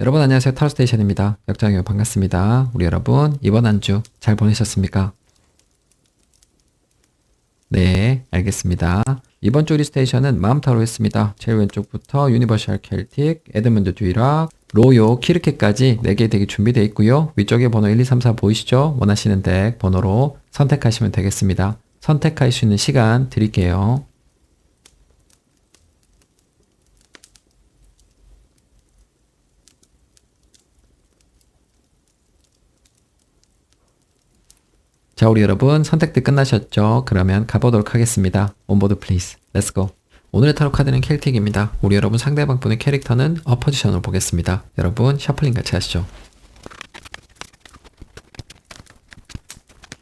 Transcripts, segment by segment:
여러분 안녕하세요. 타로스테이션입니다. 역장님 반갑습니다. 우리 여러분 이번 한 주 잘 보내셨습니까? 네, 알겠습니다. 이번 주 우리 스테이션은 마음타로였습니다. 제일 왼쪽부터 유니버셜 켈틱, 에드문드 듀이락, 로요, 키르케까지 4개 덱이 준비되어 있고요. 위쪽에 번호 1, 2, 3, 4 보이시죠? 원하시는 덱 번호로 선택하시면 되겠습니다. 선택할 수 있는 시간 드릴게요. 자, 우리 여러분 선택들 끝나셨죠? 그러면 가보도록 하겠습니다. 온보드 플리즈. 렛츠고. 오늘의 타로 카드는 켈틱입니다. 우리 여러분 상대방 분의 캐릭터는 어포지션으로 보겠습니다. 여러분 셔플링 같이 하시죠.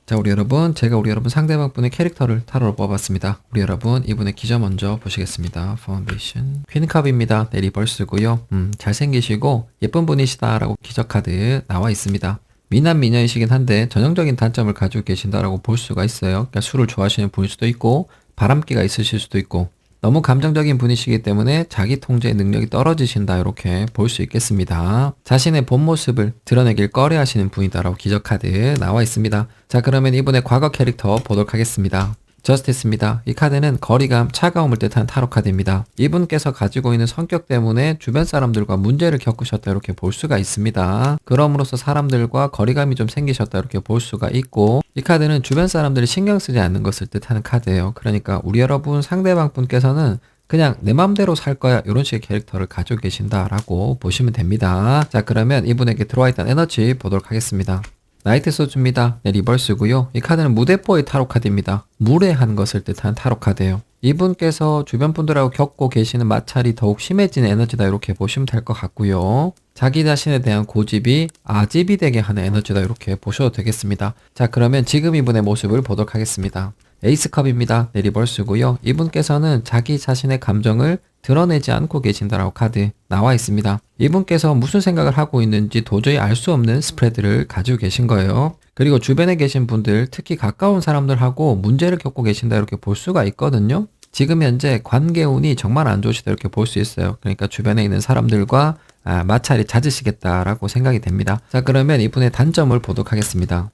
자, 우리 여러분 제가 우리 여러분 상대방 분의 캐릭터를 타로로 뽑아봤습니다. 우리 여러분 이분의 기저 먼저 보시겠습니다. 파운데이션 퀸캅입니다. 네, 리버스고요. 잘생기시고 예쁜 분이시다 라고 기저 카드 나와 있습니다. 미남 미녀이시긴 한데 전형적인 단점을 가지고 계신다라고 볼 수가 있어요. 그러니까 술을 좋아하시는 분일 수도 있고 바람기가 있으실 수도 있고 너무 감정적인 분이시기 때문에 자기 통제 능력이 떨어지신다 이렇게 볼 수 있겠습니다. 자신의 본 모습을 드러내길 꺼려하시는 분이다라고 기저 카드 나와 있습니다. 자, 그러면 이분의 과거 캐릭터 보도록 하겠습니다. 저스티스입니다. 이 카드는 거리감, 차가움을 뜻하는 타로 카드입니다. 이분께서 가지고 있는 성격 때문에 주변 사람들과 문제를 겪으셨다 이렇게 볼 수가 있습니다. 그럼으로써 사람들과 거리감이 좀 생기셨다 이렇게 볼 수가 있고, 이 카드는 주변 사람들이 신경 쓰지 않는 것을 뜻하는 카드예요. 그러니까 우리 여러분 상대방 분께서는 그냥 내 맘대로 살 거야 이런 식의 캐릭터를 가지고 계신다라고 보시면 됩니다. 자, 그러면 이분에게 들어와 있던 에너지 보도록 하겠습니다. 나이트 소주입니다. 네, 리버스고요. 이 카드는 무대뽀의 타로 카드입니다. 무례한 것을 뜻하는 타로 카드예요. 이분께서 주변 분들하고 겪고 계시는 마찰이 더욱 심해지는 에너지다 이렇게 보시면 될 것 같고요. 자기 자신에 대한 고집이 아집이 되게 하는 에너지다 이렇게 보셔도 되겠습니다. 자, 그러면 지금 이분의 모습을 보도록 하겠습니다. 에이스컵입니다. 네, 리버스고요. 이분께서는 자기 자신의 감정을 드러내지 않고 계신다라고 카드 나와 있습니다. 이분께서 무슨 생각을 하고 있는지 도저히 알 수 없는 스프레드를 가지고 계신 거예요. 그리고 주변에 계신 분들, 특히 가까운 사람들하고 문제를 겪고 계신다 이렇게 볼 수가 있거든요. 지금 현재 관계운이 정말 안 좋으시다 이렇게 볼 수 있어요. 그러니까 주변에 있는 사람들과 마찰이 잦으시겠다라고 생각이 됩니다. 자, 그러면 이분의 단점을 보도록 하겠습니다.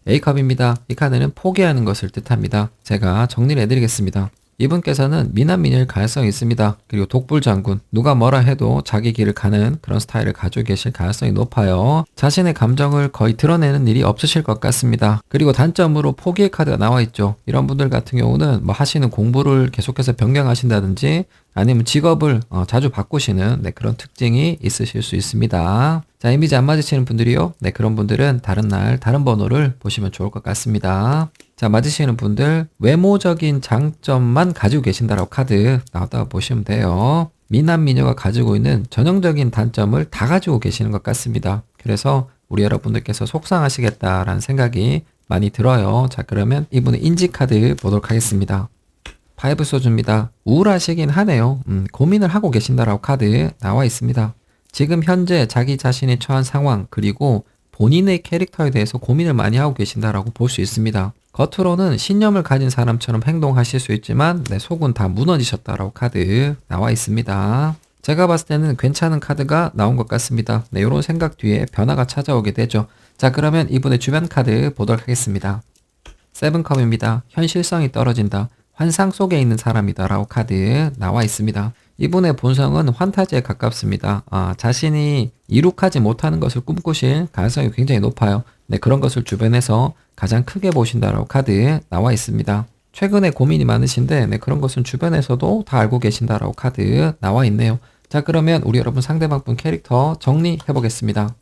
A컵입니다. 이 카드는 포기하는 것을 뜻합니다. 제가 정리를 해드리겠습니다. 이분께서는 미남 미녀일 가능성이 있습니다. 그리고 독불장군, 누가 뭐라 해도 자기 길을 가는 그런 스타일을 가지고 계실 가능성이 높아요. 자신의 감정을 거의 드러내는 일이 없으실 것 같습니다. 그리고 단점으로 포기의 카드가 나와 있죠. 이런 분들 같은 경우는 뭐 하시는 공부를 계속해서 변경하신다든지 아니면 직업을 자주 바꾸시는 그런 특징이 있으실 수 있습니다. 자, 이미지 안 맞으시는 분들이요. 네, 그런 분들은 다른 날 다른 번호를 보시면 좋을 것 같습니다. 자, 맞으시는 분들 외모적인 장점만 가지고 계신다라고 카드 나왔다고 보시면 돼요. 미남 미녀가 가지고 있는 전형적인 단점을 다 가지고 계시는 것 같습니다. 그래서 우리 여러분들께서 속상하시겠다라는 생각이 많이 들어요. 자, 그러면 이분의 인지 카드 보도록 하겠습니다. 파이브 소주입니다. 우울하시긴 하네요. 고민을 하고 계신다라고 카드 나와 있습니다. 지금 현재 자기 자신이 처한 상황 그리고 본인의 캐릭터에 대해서 고민을 많이 하고 계신다라고 볼 수 있습니다. 겉으로는 신념을 가진 사람처럼 행동하실 수 있지만 내 속은 다 무너지셨다라고 카드 나와 있습니다. 제가 봤을 때는 괜찮은 카드가 나온 것 같습니다. 네, 이런 생각 뒤에 변화가 찾아오게 되죠. 자, 그러면 이분의 주변 카드 보도록 하겠습니다. 세븐컵입니다. 현실성이 떨어진다. 환상 속에 있는 사람이다 라고 카드 나와 있습니다. 이분의 본성은 환타지에 가깝습니다. 자신이 이룩하지 못하는 것을 꿈꾸실 가능성이 굉장히 높아요. 네, 그런 것을 주변에서 가장 크게 보신다라고 카드 나와 있습니다. 최근에 고민이 많으신데 네, 그런 것은 주변에서도 다 알고 계신다라고 카드 나와 있네요. 자, 그러면 우리 여러분 상대방 분 캐릭터 정리해 보겠습니다.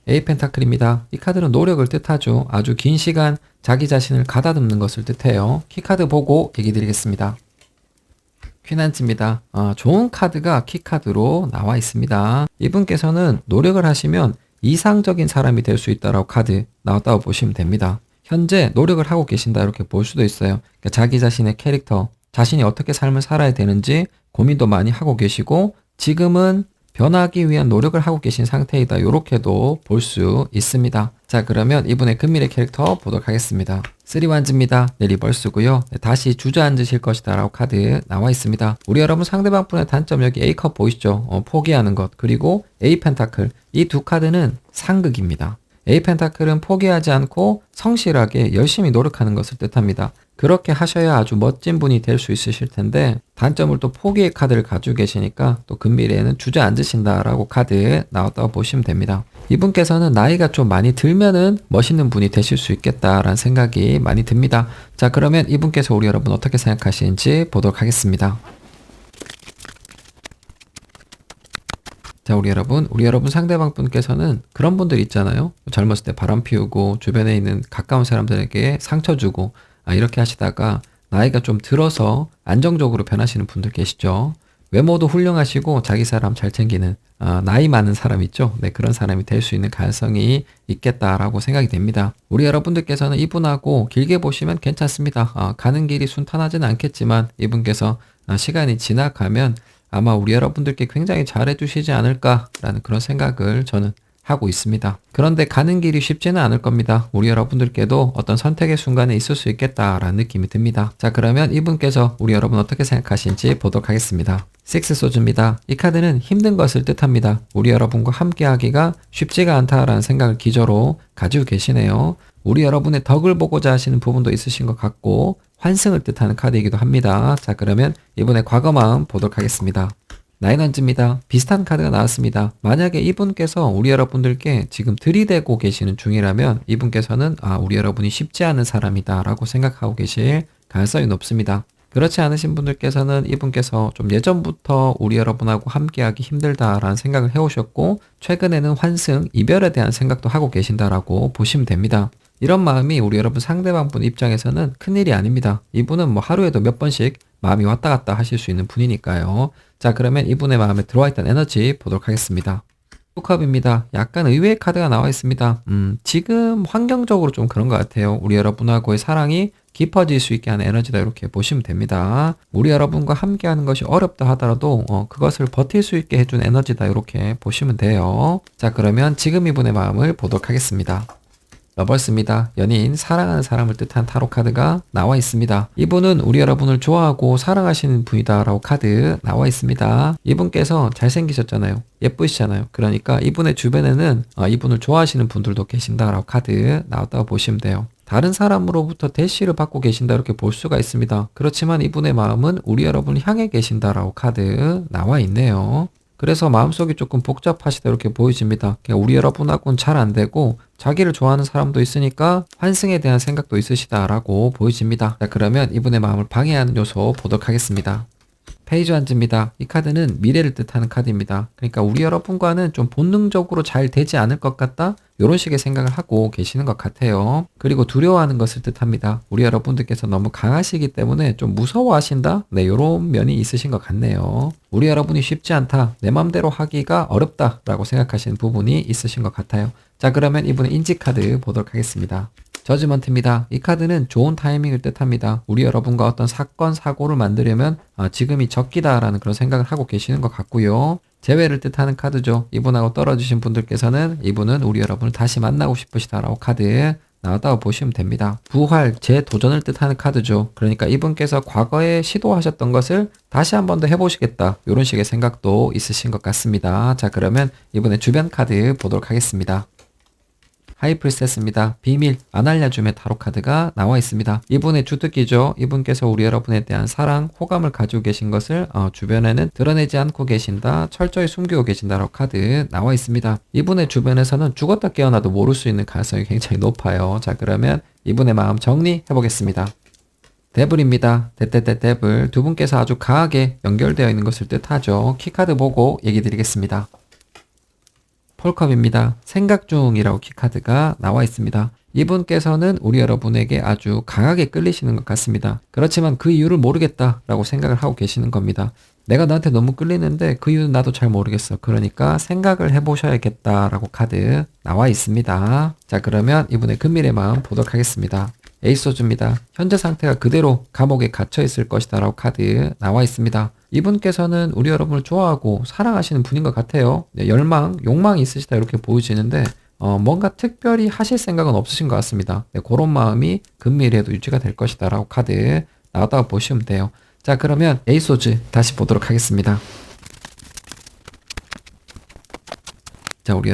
A 펜타클입니다. 이 카드는 노력을 뜻하죠. 아주 긴 시간 자기 자신을 가다듬는 것을 뜻해요. 키카드 보고 얘기 드리겠습니다. 퀸한츠입니다. 좋은 카드가 키카드로 나와 있습니다. 이분께서는 노력을 하시면 이상적인 사람이 될 수 있다라고 카드 나왔다고 보시면 됩니다. 현재 노력을 하고 계신다 이렇게 볼 수도 있어요. 그러니까 자기 자신의 캐릭터, 자신이 어떻게 삶을 살아야 되는지 고민도 많이 하고 계시고 지금은 변하기 위한 노력을 하고 계신 상태이다. 이렇게도 볼 수 있습니다. 자, 그러면 이분의 금밀의 캐릭터 보도록 하겠습니다. 3완즈입니다. 네, 리버스고요. 네, 다시 주저앉으실 것이다 라고 카드 나와 있습니다. 우리 여러분 상대방 분의 단점 여기 A컵 보이시죠? 포기하는 것, 그리고 A 펜타클, 이 두 카드는 상극입니다. A 펜타클은 포기하지 않고 성실하게 열심히 노력하는 것을 뜻합니다. 그렇게 하셔야 아주 멋진 분이 될 수 있으실 텐데 단점을 또 포기의 카드를 가지고 계시니까 또 금미래에는 주저앉으신다라고 카드 나왔다고 보시면 됩니다. 이분께서는 나이가 좀 많이 들면은 멋있는 분이 되실 수 있겠다라는 생각이 많이 듭니다. 자, 그러면 이분께서 우리 여러분 어떻게 생각하시는지 보도록 하겠습니다. 자, 우리 여러분 상대방 분께서는 그런 분들 있잖아요. 젊었을 때 바람 피우고 주변에 있는 가까운 사람들에게 상처 주고 이렇게 하시다가 나이가 좀 들어서 안정적으로 변하시는 분들 계시죠. 외모도 훌륭하시고 자기 사람 잘 챙기는 나이 많은 사람 있죠. 네, 그런 사람이 될 수 있는 가능성이 있겠다라고 생각이 됩니다. 우리 여러분들께서는 이분하고 길게 보시면 괜찮습니다. 가는 길이 순탄하지는 않겠지만 이분께서 시간이 지나가면 아마 우리 여러분들께 굉장히 잘해주시지 않을까라는 그런 생각을 저는 하고 있습니다. 그런데 가는 길이 쉽지는 않을 겁니다. 우리 여러분들께도 어떤 선택의 순간에 있을 수 있겠다라는 느낌이 듭니다. 자, 그러면 이분께서 우리 여러분 어떻게 생각하시는지 보도록 하겠습니다. 6 소주입니다. 이 카드는 힘든 것을 뜻합니다. 우리 여러분과 함께 하기가 쉽지가 않다라는 생각을 기저로 가지고 계시네요. 우리 여러분의 덕을 보고자 하시는 부분도 있으신 것 같고 환승을 뜻하는 카드이기도 합니다. 자, 그러면 이분의 과거 마음 보도록 하겠습니다. 9원즈입니다. 비슷한 카드가 나왔습니다. 만약에 이분께서 우리 여러분들께 지금 들이대고 계시는 중이라면 이분께서는 우리 여러분이 쉽지 않은 사람이다 라고 생각하고 계실 가능성이 높습니다. 그렇지 않으신 분들께서는 이분께서 좀 예전부터 우리 여러분하고 함께하기 힘들다라는 생각을 해오셨고 최근에는 환승, 이별에 대한 생각도 하고 계신다라고 보시면 됩니다. 이런 마음이 우리 여러분 상대방 분 입장에서는 큰일이 아닙니다. 이분은 하루에도 몇 번씩 마음이 왔다 갔다 하실 수 있는 분이니까요. 자, 그러면 이분의 마음에 들어와 있던 에너지 보도록 하겠습니다. 컵입니다. 약간 의외의 카드가 나와 있습니다. 지금 환경적으로 좀 그런 것 같아요. 우리 여러분하고의 사랑이 깊어질 수 있게 하는 에너지다 이렇게 보시면 됩니다. 우리 여러분과 함께 하는 것이 어렵다 하더라도 그것을 버틸 수 있게 해준 에너지다 이렇게 보시면 돼요. 자, 그러면 지금 이분의 마음을 보도록 하겠습니다. 러버스입니다. 연인, 사랑하는 사람을 뜻한 타로 카드가 나와 있습니다. 이분은 우리 여러분을 좋아하고 사랑하시는 분이다 라고 카드 나와 있습니다. 이분께서 잘생기셨잖아요. 예쁘시잖아요. 그러니까 이분의 주변에는 이분을 좋아하시는 분들도 계신다 라고 카드 나왔다고 보시면 돼요. 다른 사람으로부터 대시를 받고 계신다 이렇게 볼 수가 있습니다. 그렇지만 이분의 마음은 우리 여러분을 향해 계신다라고 카드 나와 있네요. 그래서 마음속이 조금 복잡하시다 이렇게 보여집니다. 우리 여러분하고는 잘 안 되고 자기를 좋아하는 사람도 있으니까 환승에 대한 생각도 있으시다라고 보여집니다. 자, 그러면 이분의 마음을 방해하는 요소 보도록 하겠습니다. 페이지 완즈입니다. 이 카드는 미래를 뜻하는 카드입니다. 그러니까 우리 여러분과는 좀 본능적으로 잘 되지 않을 것 같다? 이런 식의 생각을 하고 계시는 것 같아요. 그리고 두려워하는 것을 뜻합니다. 우리 여러분들께서 너무 강하시기 때문에 좀 무서워하신다? 네, 이런 면이 있으신 것 같네요. 우리 여러분이 쉽지 않다, 내 맘대로 하기가 어렵다 라고 생각하시는 부분이 있으신 것 같아요. 자, 그러면 이분의 인지 카드 보도록 하겠습니다. 저지먼트입니다. 이 카드는 좋은 타이밍을 뜻합니다. 우리 여러분과 어떤 사건, 사고를 만들려면 지금이 적기다라는 그런 생각을 하고 계시는 것 같고요. 재회를 뜻하는 카드죠. 이분하고 떨어지신 분들께서는 이분은 우리 여러분을 다시 만나고 싶으시다라고 카드 나왔다고 보시면 됩니다. 부활, 재도전을 뜻하는 카드죠. 그러니까 이분께서 과거에 시도하셨던 것을 다시 한 번 더 해보시겠다, 이런 식의 생각도 있으신 것 같습니다. 자, 그러면 이분의 주변 카드 보도록 하겠습니다. 하이프리세스입니다. 비밀, 아날야줌의 타로 카드가 나와 있습니다. 이분의 주특기죠. 이분께서 우리 여러분에 대한 사랑, 호감을 가지고 계신 것을 주변에는 드러내지 않고 계신다, 철저히 숨기고 계신다라고 카드 나와 있습니다. 이분의 주변에서는 죽었다 깨어나도 모를 수 있는 가능성이 굉장히 높아요. 자, 그러면 이분의 마음 정리해 보겠습니다. 데블입니다. 데블, 두 분께서 아주 강하게 연결되어 있는 것을 뜻하죠. 키카드 보고 얘기 드리겠습니다. 폴컵입니다. 생각 중이라고 키카드가 나와 있습니다. 이분께서는 우리 여러분에게 아주 강하게 끌리시는 것 같습니다. 그렇지만 그 이유를 모르겠다라고 생각을 하고 계시는 겁니다. 내가 너한테 너무 끌리는데 그 이유는 나도 잘 모르겠어. 그러니까 생각을 해보셔야겠다라고 카드 나와 있습니다. 자, 그러면 이분의 금밀의 마음 보도록 하겠습니다. 에이스 소주입니다. 현재 상태가 그대로 감옥에 갇혀 있을 것이다 라고 카드 나와 있습니다. 이분께서는 우리 여러분을 좋아하고 사랑하시는 분인 것 같아요. 열망, 욕망이 있으시다 이렇게 보여지는데 뭔가 특별히 하실 생각은 없으신 것 같습니다. 그런 마음이 근미래에도 유지가 될 것이다 라고 카드 나왔다고 보시면 돼요. 자, 그러면 에이스 소주 다시 보도록 하겠습니다. 자, 우리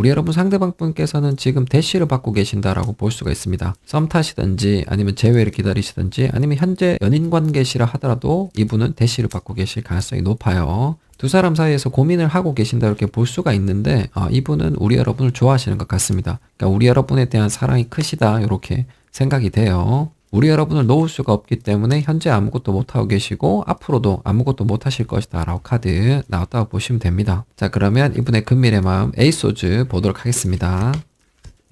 여러분 상대방 분께서는 지금 대시를 받고 계신다라고 볼 수가 있습니다. 썸 타시든지 아니면 재회를 기다리시든지 아니면 현재 연인 관계시라 하더라도 이분은 대시를 받고 계실 가능성이 높아요. 두 사람 사이에서 고민을 하고 계신다 이렇게 볼 수가 있는데 이분은 우리 여러분을 좋아하시는 것 같습니다. 그러니까 우리 여러분에 대한 사랑이 크시다 이렇게 생각이 돼요. 우리 여러분을 놓을 수가 없기 때문에 현재 아무것도 못하고 계시고 앞으로도 아무것도 못하실 것이다 라고 카드 나왔다고 보시면 됩니다. 자, 그러면 이분의 근밀의 마음 에이스 소주 보도록 하겠습니다.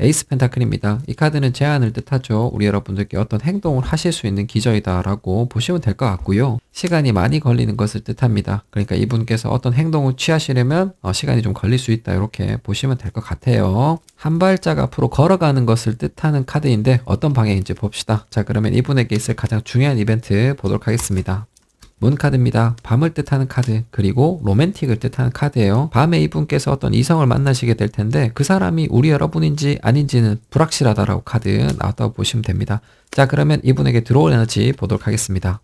에이스 펜타클입니다. 이 카드는 제안을 뜻하죠. 우리 여러분들께 어떤 행동을 하실 수 있는 기저이다 라고 보시면 될 것 같고요. 시간이 많이 걸리는 것을 뜻합니다. 그러니까 이분께서 어떤 행동을 취하시려면 시간이 좀 걸릴 수 있다 이렇게 보시면 될 것 같아요. 한 발짝 앞으로 걸어가는 것을 뜻하는 카드인데 어떤 방향인지 봅시다. 자, 그러면 이분에게 있을 가장 중요한 이벤트 보도록 하겠습니다. 문 카드입니다. 밤을 뜻하는 카드, 그리고 로맨틱을 뜻하는 카드예요. 밤에 이분께서 어떤 이성을 만나시게 될 텐데 그 사람이 우리 여러분인지 아닌지는 불확실하다라고 카드 나왔다고 보시면 됩니다. 자, 그러면 이분에게 들어올 에너지 보도록 하겠습니다.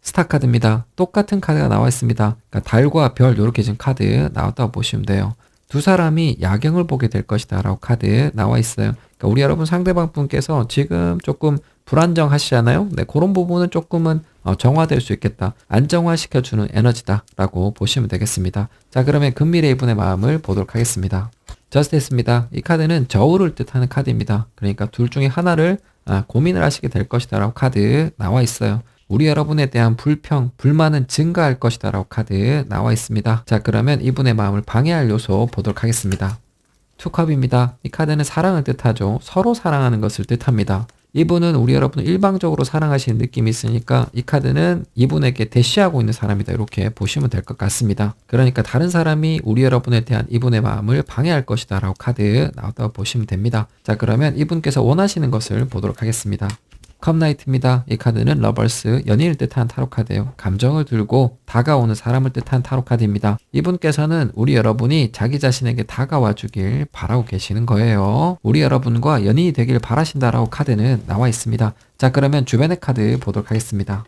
스타 카드입니다. 똑같은 카드가 나와 있습니다. 그러니까 달과 별 이렇게 지금 카드 나왔다고 보시면 돼요. 두 사람이 야경을 보게 될 것이다 라고 카드 나와 있어요. 그러니까 우리 여러분 상대방 분께서 지금 조금 불안정하시잖아요. 네, 그런 부분은 조금은 정화될 수 있겠다. 안정화시켜주는 에너지다 라고 보시면 되겠습니다. 자, 그러면 근미래 이분의 마음을 보도록 하겠습니다. 저스티스입니다. 이 카드는 저울을 뜻하는 카드입니다. 그러니까 둘 중에 하나를 고민을 하시게 될 것이다 라고 카드 나와 있어요. 우리 여러분에 대한 불평, 불만은 증가할 것이다 라고 카드 나와 있습니다. 자, 그러면 이분의 마음을 방해할 요소 보도록 하겠습니다. 투컵입니다. 이 카드는 사랑을 뜻하죠. 서로 사랑하는 것을 뜻합니다. 이분은 우리 여러분을 일방적으로 사랑하시는 느낌이 있으니까 이 카드는 이분에게 대시하고 있는 사람이다 이렇게 보시면 될 것 같습니다. 그러니까 다른 사람이 우리 여러분에 대한 이분의 마음을 방해할 것이다 라고 카드 나왔다고 보시면 됩니다. 자, 그러면 이분께서 원하시는 것을 보도록 하겠습니다. 컵나이트입니다. 이 카드는 러버스, 연인을 뜻하는 타로 카드예요. 감정을 들고 다가오는 사람을 뜻하는 타로 카드입니다. 이분께서는 우리 여러분이 자기 자신에게 다가와 주길 바라고 계시는 거예요. 우리 여러분과 연인이 되길 바라신다라고 카드는 나와 있습니다. 자, 그러면 주변의 카드 보도록 하겠습니다.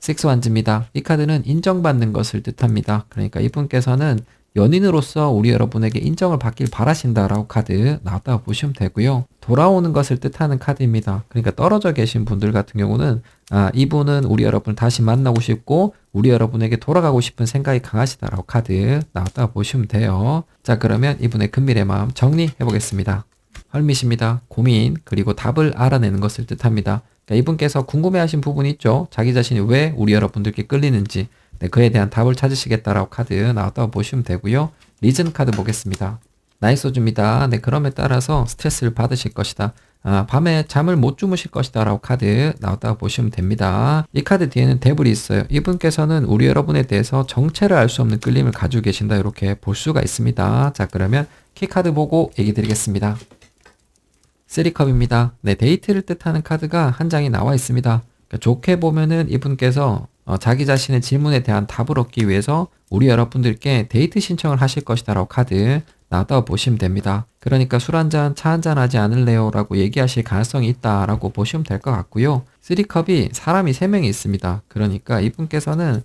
식스 완즈입니다. 이 카드는 인정받는 것을 뜻합니다. 그러니까 이분께서는 연인으로서 우리 여러분에게 인정을 받길 바라신다라고 카드 나왔다고 보시면 되고요. 돌아오는 것을 뜻하는 카드입니다. 그러니까 떨어져 계신 분들 같은 경우는 이분은 우리 여러분을 다시 만나고 싶고 우리 여러분에게 돌아가고 싶은 생각이 강하시다라고 카드 나왔다고 보시면 돼요. 자, 그러면 이분의 근밀의 마음 정리해 보겠습니다. 헐밋입니다. 고민 그리고 답을 알아내는 것을 뜻합니다. 그러니까 이분께서 궁금해하신 부분이 있죠. 자기 자신이 왜 우리 여러분들께 끌리는지 네, 그에 대한 답을 찾으시겠다라고 카드 나왔다고 보시면 되고요. 리즌 카드 보겠습니다. 나이스 소주입니다. 네, 그럼에 따라서 스트레스를 받으실 것이다. 밤에 잠을 못 주무실 것이다 라고 카드 나왔다고 보시면 됩니다. 이 카드 뒤에는 데블이 있어요. 이분께서는 우리 여러분에 대해서 정체를 알 수 없는 끌림을 가지고 계신다 이렇게 볼 수가 있습니다. 자, 그러면 키카드 보고 얘기 드리겠습니다. 3컵입니다. 네, 데이트를 뜻하는 카드가 한 장이 나와 있습니다. 그러니까 좋게 보면은 이분께서 자기 자신의 질문에 대한 답을 얻기 위해서 우리 여러분들께 데이트 신청을 하실 것이다 라고 카드 나왔다고 보시면 됩니다. 그러니까 술 한잔, 차 한잔 하지 않을래요? 라고 얘기하실 가능성이 있다 라고 보시면 될 것 같고요. 3컵이 사람이 3명이 있습니다. 그러니까 이분께서는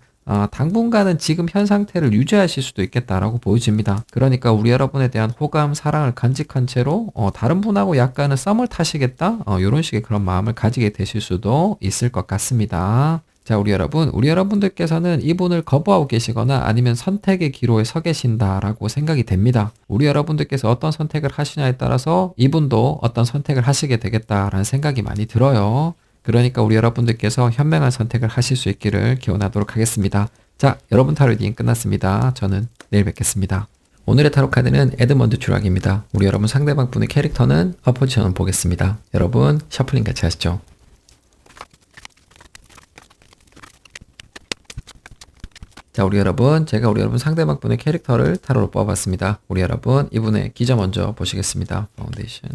당분간은 지금 현 상태를 유지하실 수도 있겠다라고 보여집니다. 그러니까 우리 여러분에 대한 호감, 사랑을 간직한 채로 다른 분하고 약간은 썸을 타시겠다? 이런 식의 그런 마음을 가지게 되실 수도 있을 것 같습니다. 자, 우리 여러분들께서는 이분을 거부하고 계시거나 아니면 선택의 기로에 서 계신다라고 생각이 됩니다. 우리 여러분들께서 어떤 선택을 하시냐에 따라서 이분도 어떤 선택을 하시게 되겠다라는 생각이 많이 들어요. 그러니까 우리 여러분들께서 현명한 선택을 하실 수 있기를 기원하도록 하겠습니다. 자, 여러분 타로 리딩 끝났습니다. 저는 내일 뵙겠습니다. 오늘의 타로 카드는 에드먼드 주락입니다. 우리 여러분 상대방 분의 캐릭터는 어포지션을 보겠습니다. 여러분 셔플링 같이 하시죠. 자, 제가 우리 여러분 상대방 분의 캐릭터를 타로로 뽑아봤습니다. 우리 여러분, 이분의 기저 먼저 보시겠습니다. 파운데이션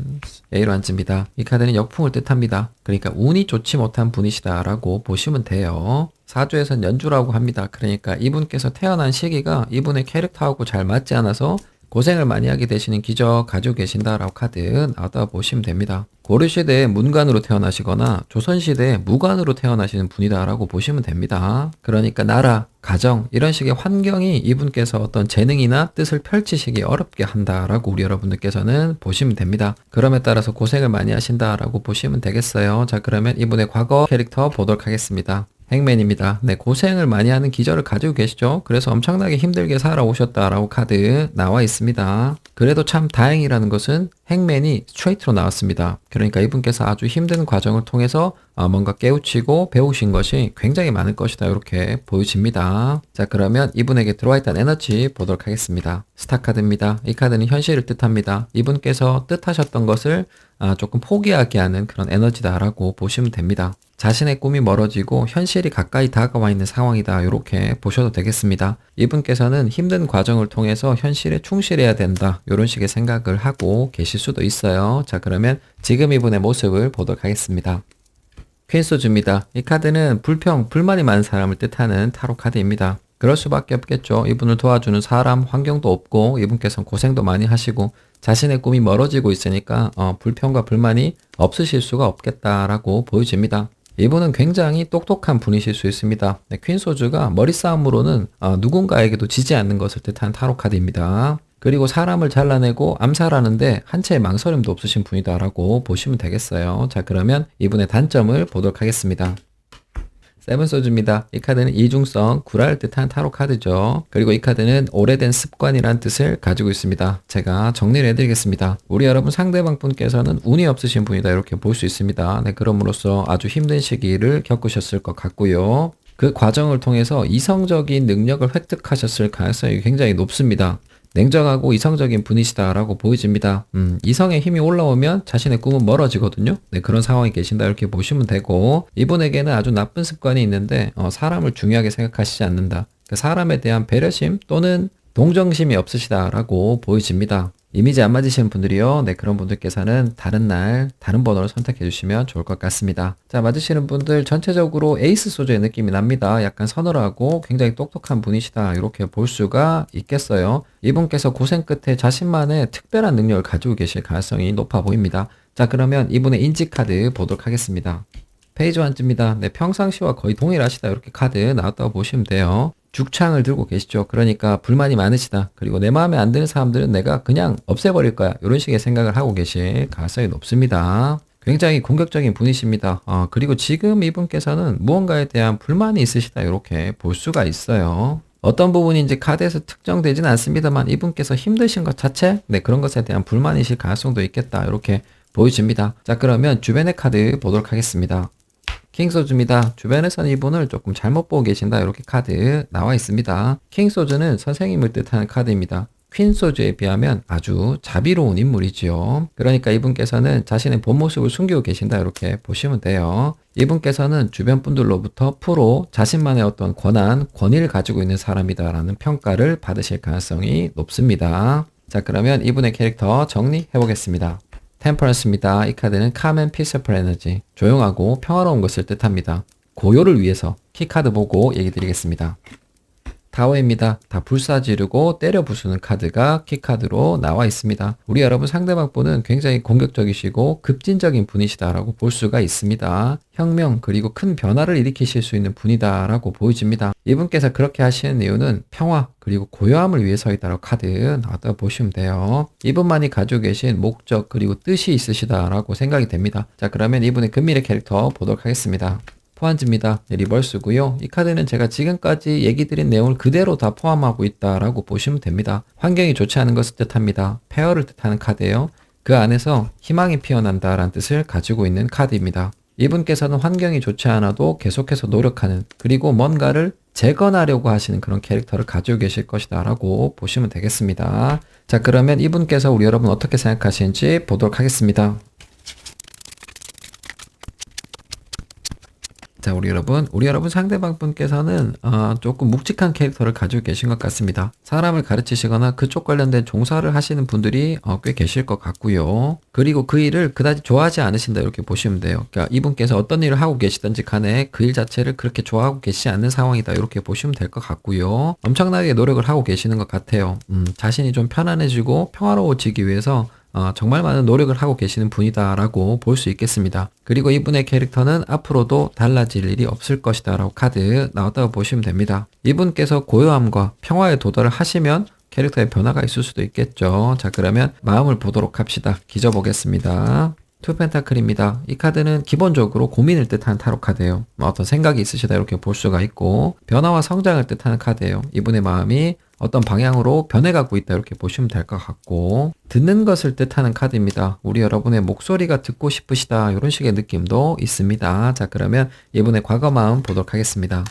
A로 앉습니다. 이 카드는 역풍을 뜻합니다. 그러니까 운이 좋지 못한 분이시다라고 보시면 돼요. 사주에선 연주라고 합니다. 그러니까 이분께서 태어난 시기가 이분의 캐릭터하고 잘 맞지 않아서 고생을 많이 하게 되시는 기저 가지고 계신다라고 카드 나왔다 보시면 됩니다. 고려시대에 문관으로 태어나시거나 조선시대에 무관으로 태어나시는 분이다라고 보시면 됩니다. 그러니까 나라, 가정 이런 식의 환경이 이분께서 어떤 재능이나 뜻을 펼치시기 어렵게 한다라고 우리 여러분들께서는 보시면 됩니다. 그럼에 따라서 고생을 많이 하신다라고 보시면 되겠어요. 자, 그러면 이분의 과거 캐릭터 보도록 하겠습니다. 행맨입니다. 네, 고생을 많이 하는 기저를 가지고 계시죠. 그래서 엄청나게 힘들게 살아오셨다라고 카드 나와 있습니다. 그래도 참 다행이라는 것은 행맨이 스트레이트로 나왔습니다. 그러니까 이분께서 아주 힘든 과정을 통해서 뭔가 깨우치고 배우신 것이 굉장히 많을 것이다 이렇게 보여집니다. 자, 그러면 이분에게 들어와 있던 에너지 보도록 하겠습니다. 스타 카드입니다. 이 카드는 현실을 뜻합니다. 이분께서 뜻하셨던 것을 조금 포기하게 하는 그런 에너지다라고 보시면 됩니다. 자신의 꿈이 멀어지고 현실이 가까이 다가와 있는 상황이다 이렇게 보셔도 되겠습니다. 이분께서는 힘든 과정을 통해서 현실에 충실해야 된다 이런 식의 생각을 하고 계실 수도 있어요. 자, 그러면 지금 이분의 모습을 보도록 하겠습니다. 퀸소주입니다. 이 카드는 불만이 많은 사람을 뜻하는 타로 카드입니다. 그럴 수밖에 없겠죠. 이분을 도와주는 사람, 환경도 없고 이분께서는 고생도 많이 하시고 자신의 꿈이 멀어지고 있으니까 불평과 불만이 없으실 수가 없겠다라고 보여집니다. 이분은 굉장히 똑똑한 분이실 수 있습니다. 네, 퀸소주가 머리싸움으로는 누군가에게도 지지 않는 것을 뜻하는 타로 카드입니다. 그리고 사람을 잘라내고 암살하는데 한 채의 망설임도 없으신 분이다라고 보시면 되겠어요. 자, 그러면 이분의 단점을 보도록 하겠습니다. 세븐소주입니다. 이 카드는 이중성, 구라를 뜻하는 타로 카드죠. 그리고 이 카드는 오래된 습관이란 뜻을 가지고 있습니다. 제가 정리를 해드리겠습니다. 우리 여러분 상대방 분께서는 운이 없으신 분이다 이렇게 볼 수 있습니다. 네, 그럼으로써 아주 힘든 시기를 겪으셨을 것 같고요. 그 과정을 통해서 이성적인 능력을 획득하셨을 가능성이 굉장히 높습니다. 냉정하고 이성적인 분이시다라고 보여집니다. 이성의 힘이 올라오면 자신의 꿈은 멀어지거든요. 네, 그런 상황에 계신다 이렇게 보시면 되고 이분에게는 아주 나쁜 습관이 있는데 사람을 중요하게 생각하시지 않는다. 그 사람에 대한 배려심 또는 동정심이 없으시다라고 보여집니다. 이미지 안 맞으시는 분들이요. 네, 그런 분들께서는 다른 날 다른 번호를 선택해 주시면 좋을 것 같습니다. 자, 맞으시는 분들 전체적으로 에이스 소주의 느낌이 납니다. 약간 서늘하고 굉장히 똑똑한 분이시다 이렇게 볼 수가 있겠어요. 이분께서 고생 끝에 자신만의 특별한 능력을 가지고 계실 가능성이 높아 보입니다. 자, 그러면 이분의 인지 카드 보도록 하겠습니다. 페이지 1쯤입니다. 네, 평상시와 거의 동일하시다 이렇게 카드 나왔다고 보시면 돼요. 죽창을 들고 계시죠. 그러니까 불만이 많으시다. 그리고 내 마음에 안 드는 사람들은 내가 그냥 없애버릴 거야. 이런 식의 생각을 하고 계실 가능성이 높습니다. 굉장히 공격적인 분이십니다. 그리고 지금 이분께서는 무언가에 대한 불만이 있으시다. 이렇게 볼 수가 있어요. 어떤 부분인지 카드에서 특정되지는 않습니다만 이분께서 힘드신 것 자체, 네, 그런 것에 대한 불만이실 가능성도 있겠다. 이렇게 보여집니다. 자, 그러면 주변의 카드 보도록 하겠습니다. 킹소주입니다. 주변에서는 이분을 조금 잘못 보고 계신다 이렇게 카드 나와 있습니다. 킹소주는 선생님을 뜻하는 카드입니다. 퀸소주에 비하면 아주 자비로운 인물이지요. 그러니까 이분께서는 자신의 본 모습을 숨기고 계신다 이렇게 보시면 돼요. 이분께서는 주변 분들로부터 프로 자신만의 어떤 권위를 가지고 있는 사람이다라는 평가를 받으실 가능성이 높습니다. 자, 그러면 이분의 캐릭터 정리해 보겠습니다. 템퍼런스입니다. 이 카드는 calm and peaceful energy, 조용하고 평화로운 것을 뜻합니다. 고요를 위해서 키카드 보고 얘기 드리겠습니다. 타워입니다. 다 불사지르고 때려 부수는 카드가 키카드로 나와 있습니다. 우리 여러분 상대방 분은 굉장히 공격적이시고 급진적인 분이시다라고 볼 수가 있습니다. 혁명 그리고 큰 변화를 일으키실 수 있는 분이다라고 보여집니다. 이분께서 그렇게 하시는 이유는 평화 그리고 고요함을 위해서이다라고 카드 나왔다고 보시면 돼요. 이분만이 가지고 계신 목적 그리고 뜻이 있으시다라고 생각이 됩니다. 자, 그러면 이분의 금밀의 캐릭터 보도록 하겠습니다. 포함입니다. 네, 리버스고요. 이 카드는 제가 지금까지 얘기 드린 내용을 그대로 다 포함하고 있다라고 보시면 됩니다. 환경이 좋지 않은 것을 뜻합니다. 폐허를 뜻하는 카드예요. 그 안에서 희망이 피어난다라는 뜻을 가지고 있는 카드입니다. 이분께서는 환경이 좋지 않아도 계속해서 노력하는 그리고 뭔가를 재건하려고 하시는 그런 캐릭터를 가지고 계실 것이다 라고 보시면 되겠습니다. 자, 그러면 이분께서 우리 여러분 어떻게 생각하시는지 보도록 하겠습니다. 자, 우리 여러분 상대방 분께서는 조금 묵직한 캐릭터를 가지고 계신 것 같습니다. 사람을 가르치시거나 그쪽 관련된 종사를 하시는 분들이 꽤 계실 것 같고요. 그리고 그 일을 그다지 좋아하지 않으신다 이렇게 보시면 돼요. 그러니까 이분께서 어떤 일을 하고 계시든지 간에 그 일 자체를 그렇게 좋아하고 계시지 않는 상황이다 이렇게 보시면 될 것 같고요. 엄청나게 노력을 하고 계시는 것 같아요. 자신이 좀 편안해지고 평화로워지기 위해서 정말 많은 노력을 하고 계시는 분이다라고 볼 수 있겠습니다. 그리고 이분의 캐릭터는 앞으로도 달라질 일이 없을 것이다 라고 카드 나왔다고 보시면 됩니다. 이분께서 고요함과 평화에 도달을 하시면 캐릭터의 변화가 있을 수도 있겠죠. 자, 그러면 마음을 보도록 합시다. 기저보겠습니다. 투 펜타클입니다. 이 카드는 기본적으로 고민을 뜻하는 타로 카드예요. 어떤 생각이 있으시다 이렇게 볼 수가 있고, 변화와 성장을 뜻하는 카드예요. 이분의 마음이 어떤 방향으로 변해가고 있다 이렇게 보시면 될 것 같고, 듣는 것을 뜻하는 카드입니다. 우리 여러분의 목소리가 듣고 싶으시다 이런 식의 느낌도 있습니다. 자, 그러면 이분의 과거 마음 보도록 하겠습니다.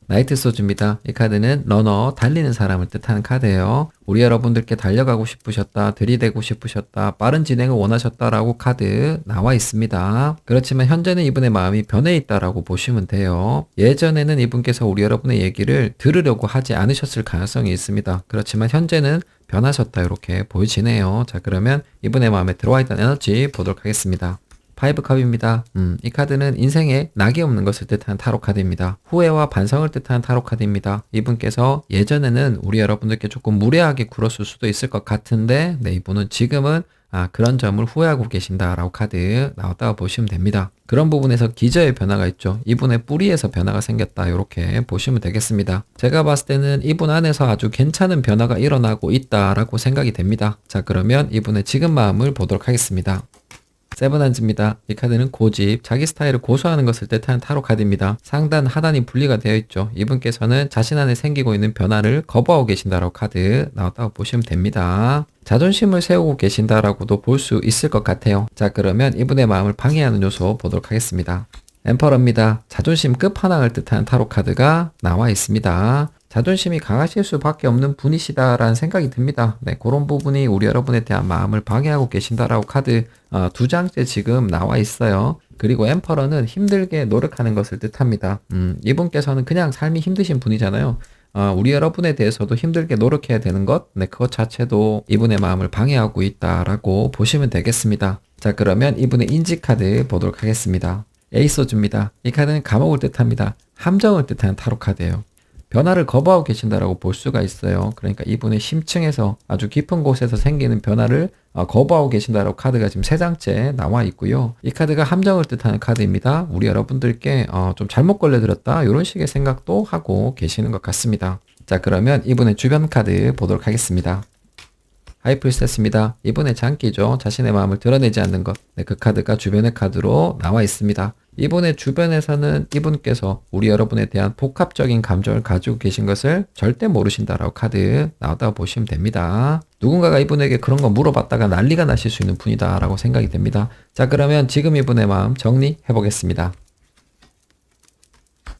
나이트 소주입니다. 이 카드는 러너, 달리는 사람을 뜻하는 카드예요. 우리 여러분들께 달려가고 싶으셨다, 들이대고 싶으셨다, 빠른 진행을 원하셨다라고 카드 나와 있습니다. 그렇지만 현재는 이분의 마음이 변해 있다라고 보시면 돼요. 예전에는 이분께서 우리 여러분의 얘기를 들으려고 하지 않으셨을 가능성이 있습니다. 그렇지만 현재는 변하셨다 이렇게 보여지네요. 자, 그러면 이분의 마음에 들어와 있던 에너지 보도록 하겠습니다. 파이브 컵입니다. 이 카드는 인생에 낙이 없는 것을 뜻하는 타로 카드입니다. 후회와 반성을 뜻하는 타로 카드입니다. 이분께서 예전에는 우리 여러분들께 조금 무례하게 굴었을 수도 있을 것 같은데, 네, 이분은 지금은 그런 점을 후회하고 계신다라고 카드 나왔다고 보시면 됩니다. 그런 부분에서 기저의 변화가 있죠. 이분의 뿌리에서 변화가 생겼다 이렇게 보시면 되겠습니다. 제가 봤을 때는 이분 안에서 아주 괜찮은 변화가 일어나고 있다라고 생각이 됩니다. 자, 그러면 이분의 지금 마음을 보도록 하겠습니다. 세븐한즈입니다. 이 카드는 고집, 자기 스타일을 고수하는 것을 뜻하는 타로 카드입니다. 상단, 하단이 분리가 되어 있죠. 이분께서는 자신 안에 생기고 있는 변화를 거부하고 계신다라고 카드 나왔다고 보시면 됩니다. 자존심을 세우고 계신다라고도 볼 수 있을 것 같아요. 자, 그러면 이분의 마음을 방해하는 요소 보도록 하겠습니다. 엠퍼러입니다. 자존심 끝판왕을 뜻하는 타로 카드가 나와 있습니다. 자존심이 강하실 수밖에 없는 분이시다라는 생각이 듭니다. 네, 그런 부분이 우리 여러분에 대한 마음을 방해하고 계신다라고 카드 두 장째 지금 나와 있어요. 그리고 엠퍼러는 힘들게 노력하는 것을 뜻합니다. 이분께서는 그냥 삶이 힘드신 분이잖아요. 우리 여러분에 대해서도 힘들게 노력해야 되는 것, 네, 그것 자체도 이분의 마음을 방해하고 있다라고 보시면 되겠습니다. 자, 그러면 이분의 인지 카드 보도록 하겠습니다. 에이소즈입니다. 이 카드는 감옥을 뜻합니다. 함정을 뜻하는 타로 카드예요. 변화를 거부하고 계신다라고 볼 수가 있어요. 그러니까 이분의 심층에서 아주 깊은 곳에서 생기는 변화를 거부하고 계신다라고 카드가 지금 3장째 나와 있고요. 이 카드가 함정을 뜻하는 카드입니다. 우리 여러분들께 좀 잘못 걸려들었다 이런 식의 생각도 하고 계시는 것 같습니다. 자, 그러면 이분의 주변 카드 보도록 하겠습니다. 하이프리스테스입니다. 이분의 장기죠. 자신의 마음을 드러내지 않는 것. 네, 그 카드가 주변의 카드로 나와 있습니다. 이분의 주변에서는 이분께서 우리 여러분에 대한 복합적인 감정을 가지고 계신 것을 절대 모르신다라고 카드 나왔다고 보시면 됩니다. 누군가가 이분에게 그런 거 물어봤다가 난리가 나실 수 있는 분이다라고 생각이 됩니다. 자, 그러면 지금 이분의 마음 정리해 보겠습니다.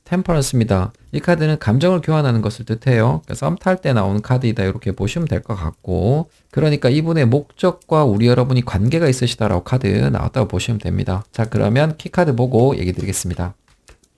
템퍼런스입니다. 이 카드는 감정을 교환하는 것을 뜻해요. 썸 탈 때 나오는 카드이다 이렇게 보시면 될 것 같고, 그러니까 이분의 목적과 우리 여러분이 관계가 있으시다라고 카드 나왔다고 보시면 됩니다. 자, 그러면 키카드 보고 얘기 드리겠습니다.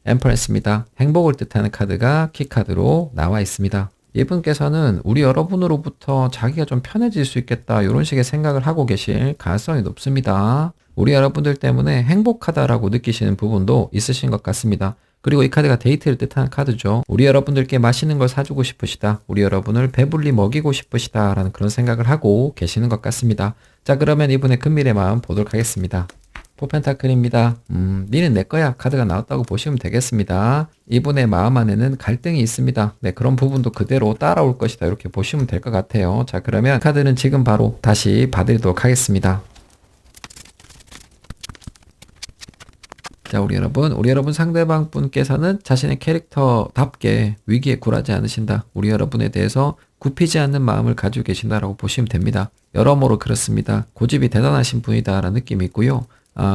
엠퍼런스입니다. 행복을 뜻하는 카드가 키카드로 나와 있습니다. 이분께서는 우리 여러분으로부터 자기가 좀 편해질 수 있겠다 이런 식의 생각을 하고 계실 가능성이 높습니다. 우리 여러분들 때문에 행복하다라고 느끼시는 부분도 있으신 것 같습니다. 그리고 이 카드가 데이트를 뜻하는 카드죠. 우리 여러분들께 맛있는 걸 사주고 싶으시다. 우리 여러분을 배불리 먹이고 싶으시다 라는 그런 생각을 하고 계시는 것 같습니다. 자, 그러면 이분의 금밀의 마음 보도록 하겠습니다. 포펜타클입니다. 니는 내 거야 카드가 나왔다고 보시면 되겠습니다. 이분의 마음 안에는 갈등이 있습니다. 네, 그런 부분도 그대로 따라올 것이다 이렇게 보시면 될 것 같아요. 자, 그러면 카드는 지금 바로 다시 봐드리도록 하겠습니다. 자, 우리 여러분 상대방 분께서는 자신의 캐릭터답게 위기에 굴하지 않으신다. 우리 여러분에 대해서 굽히지 않는 마음을 가지고 계신다라고 보시면 됩니다. 여러모로 그렇습니다. 고집이 대단하신 분이다라는 느낌이 있고요.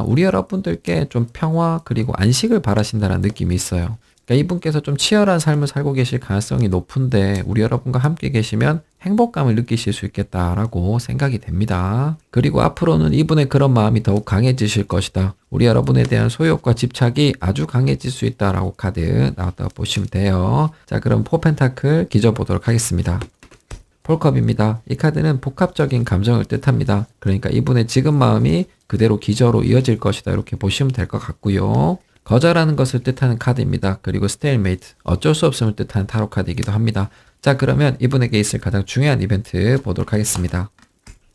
우리 여러분들께 좀 평화 그리고 안식을 바라신다라는 느낌이 있어요. 그러니까 이분께서 좀 치열한 삶을 살고 계실 가능성이 높은데 우리 여러분과 함께 계시면 행복감을 느끼실 수 있겠다라고 생각이 됩니다. 그리고 앞으로는 이분의 그런 마음이 더욱 강해지실 것이다. 우리 여러분에 대한 소유욕과 집착이 아주 강해질 수 있다라고 카드 나왔다고 보시면 돼요. 자, 그럼 포펜타클 기저 보도록 하겠습니다. 폴컵입니다. 이 카드는 복합적인 감정을 뜻합니다. 그러니까 이분의 지금 마음이 그대로 기저로 이어질 것이다. 이렇게 보시면 될 것 같고요. 거절하는 것을 뜻하는 카드입니다. 그리고 스테일메이트, 어쩔 수 없음을 뜻하는 타로 카드이기도 합니다. 자, 그러면 이분에게 있을 가장 중요한 이벤트 보도록 하겠습니다.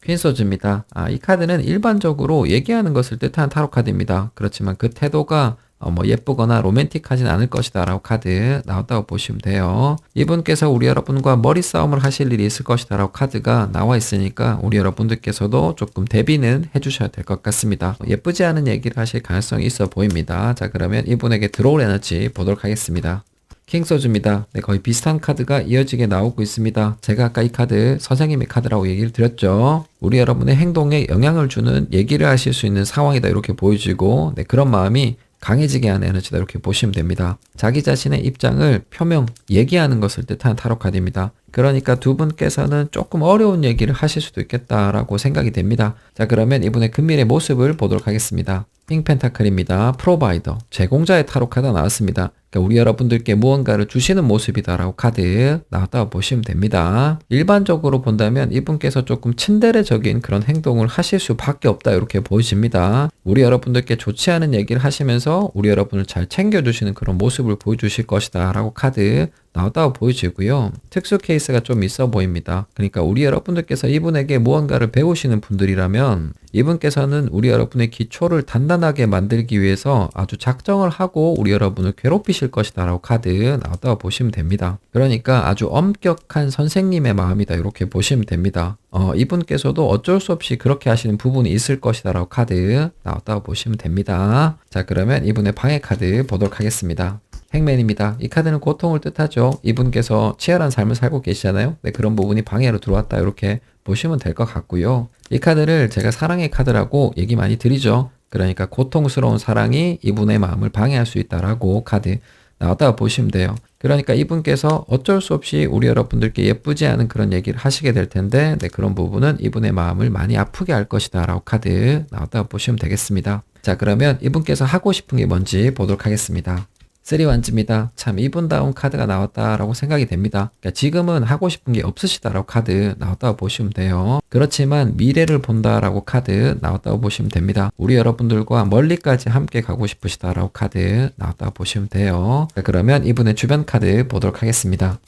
퀸소즈입니다. 이 카드는 일반적으로 얘기하는 것을 뜻하는 타로 카드입니다. 그렇지만 그 태도가 예쁘거나 로맨틱하진 않을 것이다 라고 카드 나왔다고 보시면 돼요. 이분께서 우리 여러분과 머리 싸움을 하실 일이 있을 것이다 라고 카드가 나와 있으니까 우리 여러분들께서도 조금 대비는 해주셔야 될 것 같습니다. 예쁘지 않은 얘기를 하실 가능성이 있어 보입니다. 자, 그러면 이분에게 들어올 에너지 보도록 하겠습니다. 킹소즈입니다. 네, 거의 비슷한 카드가 이어지게 나오고 있습니다. 제가 아까 이 카드 선생님의 카드라고 얘기를 드렸죠. 우리 여러분의 행동에 영향을 주는 얘기를 하실 수 있는 상황이다 이렇게 보여지고, 네, 그런 마음이 강해지게 하는 에너지다 이렇게 보시면 됩니다. 자기 자신의 입장을 표명, 얘기하는 것을 뜻하는 타로 카드입니다. 그러니까 두 분께서는 조금 어려운 얘기를 하실 수도 있겠다라고 생각이 됩니다. 자, 그러면 이분의 금밀의 모습을 보도록 하겠습니다. 핑펜타클입니다. 프로바이더, 제공자의 타로 카드가 나왔습니다. 그러니까 우리 여러분들께 무언가를 주시는 모습이다라고 카드 나왔다고 보시면 됩니다. 일반적으로 본다면 이분께서 조금 츤데레적인 그런 행동을 하실 수밖에 없다 이렇게 보여집니다. 우리 여러분들께 좋지 않은 얘기를 하시면서 우리 여러분을 잘 챙겨주시는 그런 모습을 보여주실 것이다 라고 카드 나왔다고 보여지고요. 특수 케이스가 좀 있어 보입니다. 그러니까 우리 여러분들께서 이분에게 무언가를 배우시는 분들이라면 이분께서는 우리 여러분의 기초를 단단하게 만들기 위해서 아주 작정을 하고 우리 여러분을 괴롭히실 것이다 라고 카드 나왔다고 보시면 됩니다. 그러니까 아주 엄격한 선생님의 마음이다 이렇게 보시면 됩니다. 이분께서도 어쩔 수 없이 그렇게 하시는 부분이 있을 것이다 라고 카드 나왔다고 보시면 됩니다. 자, 그러면 이분의 방해 카드 보도록 하겠습니다. 행맨입니다. 이 카드는 고통을 뜻하죠. 이분께서 치열한 삶을 살고 계시잖아요. 네, 그런 부분이 방해로 들어왔다 이렇게 보시면 될 것 같고요. 이 카드를 제가 사랑의 카드라고 얘기 많이 드리죠. 그러니까 고통스러운 사랑이 이분의 마음을 방해할 수 있다라고 카드 나왔다고 보시면 돼요. 그러니까 이분께서 어쩔 수 없이 우리 여러분들께 예쁘지 않은 그런 얘기를 하시게 될 텐데, 네, 그런 부분은 이분의 마음을 많이 아프게 할 것이다 라고 카드 나왔다고 보시면 되겠습니다. 자, 그러면 이분께서 하고 싶은 게 뭔지 보도록 하겠습니다. 3완즈입니다. 참 이분다운 카드가 나왔다라고 생각이 됩니다. 그러니까 지금은 하고 싶은 게 없으시다라고 카드 나왔다고 보시면 돼요. 그렇지만 미래를 본다라고 카드 나왔다고 보시면 됩니다. 우리 여러분들과 멀리까지 함께 가고 싶으시다라고 카드 나왔다고 보시면 돼요. 자, 그러면 이분의 주변 카드 보도록 하겠습니다.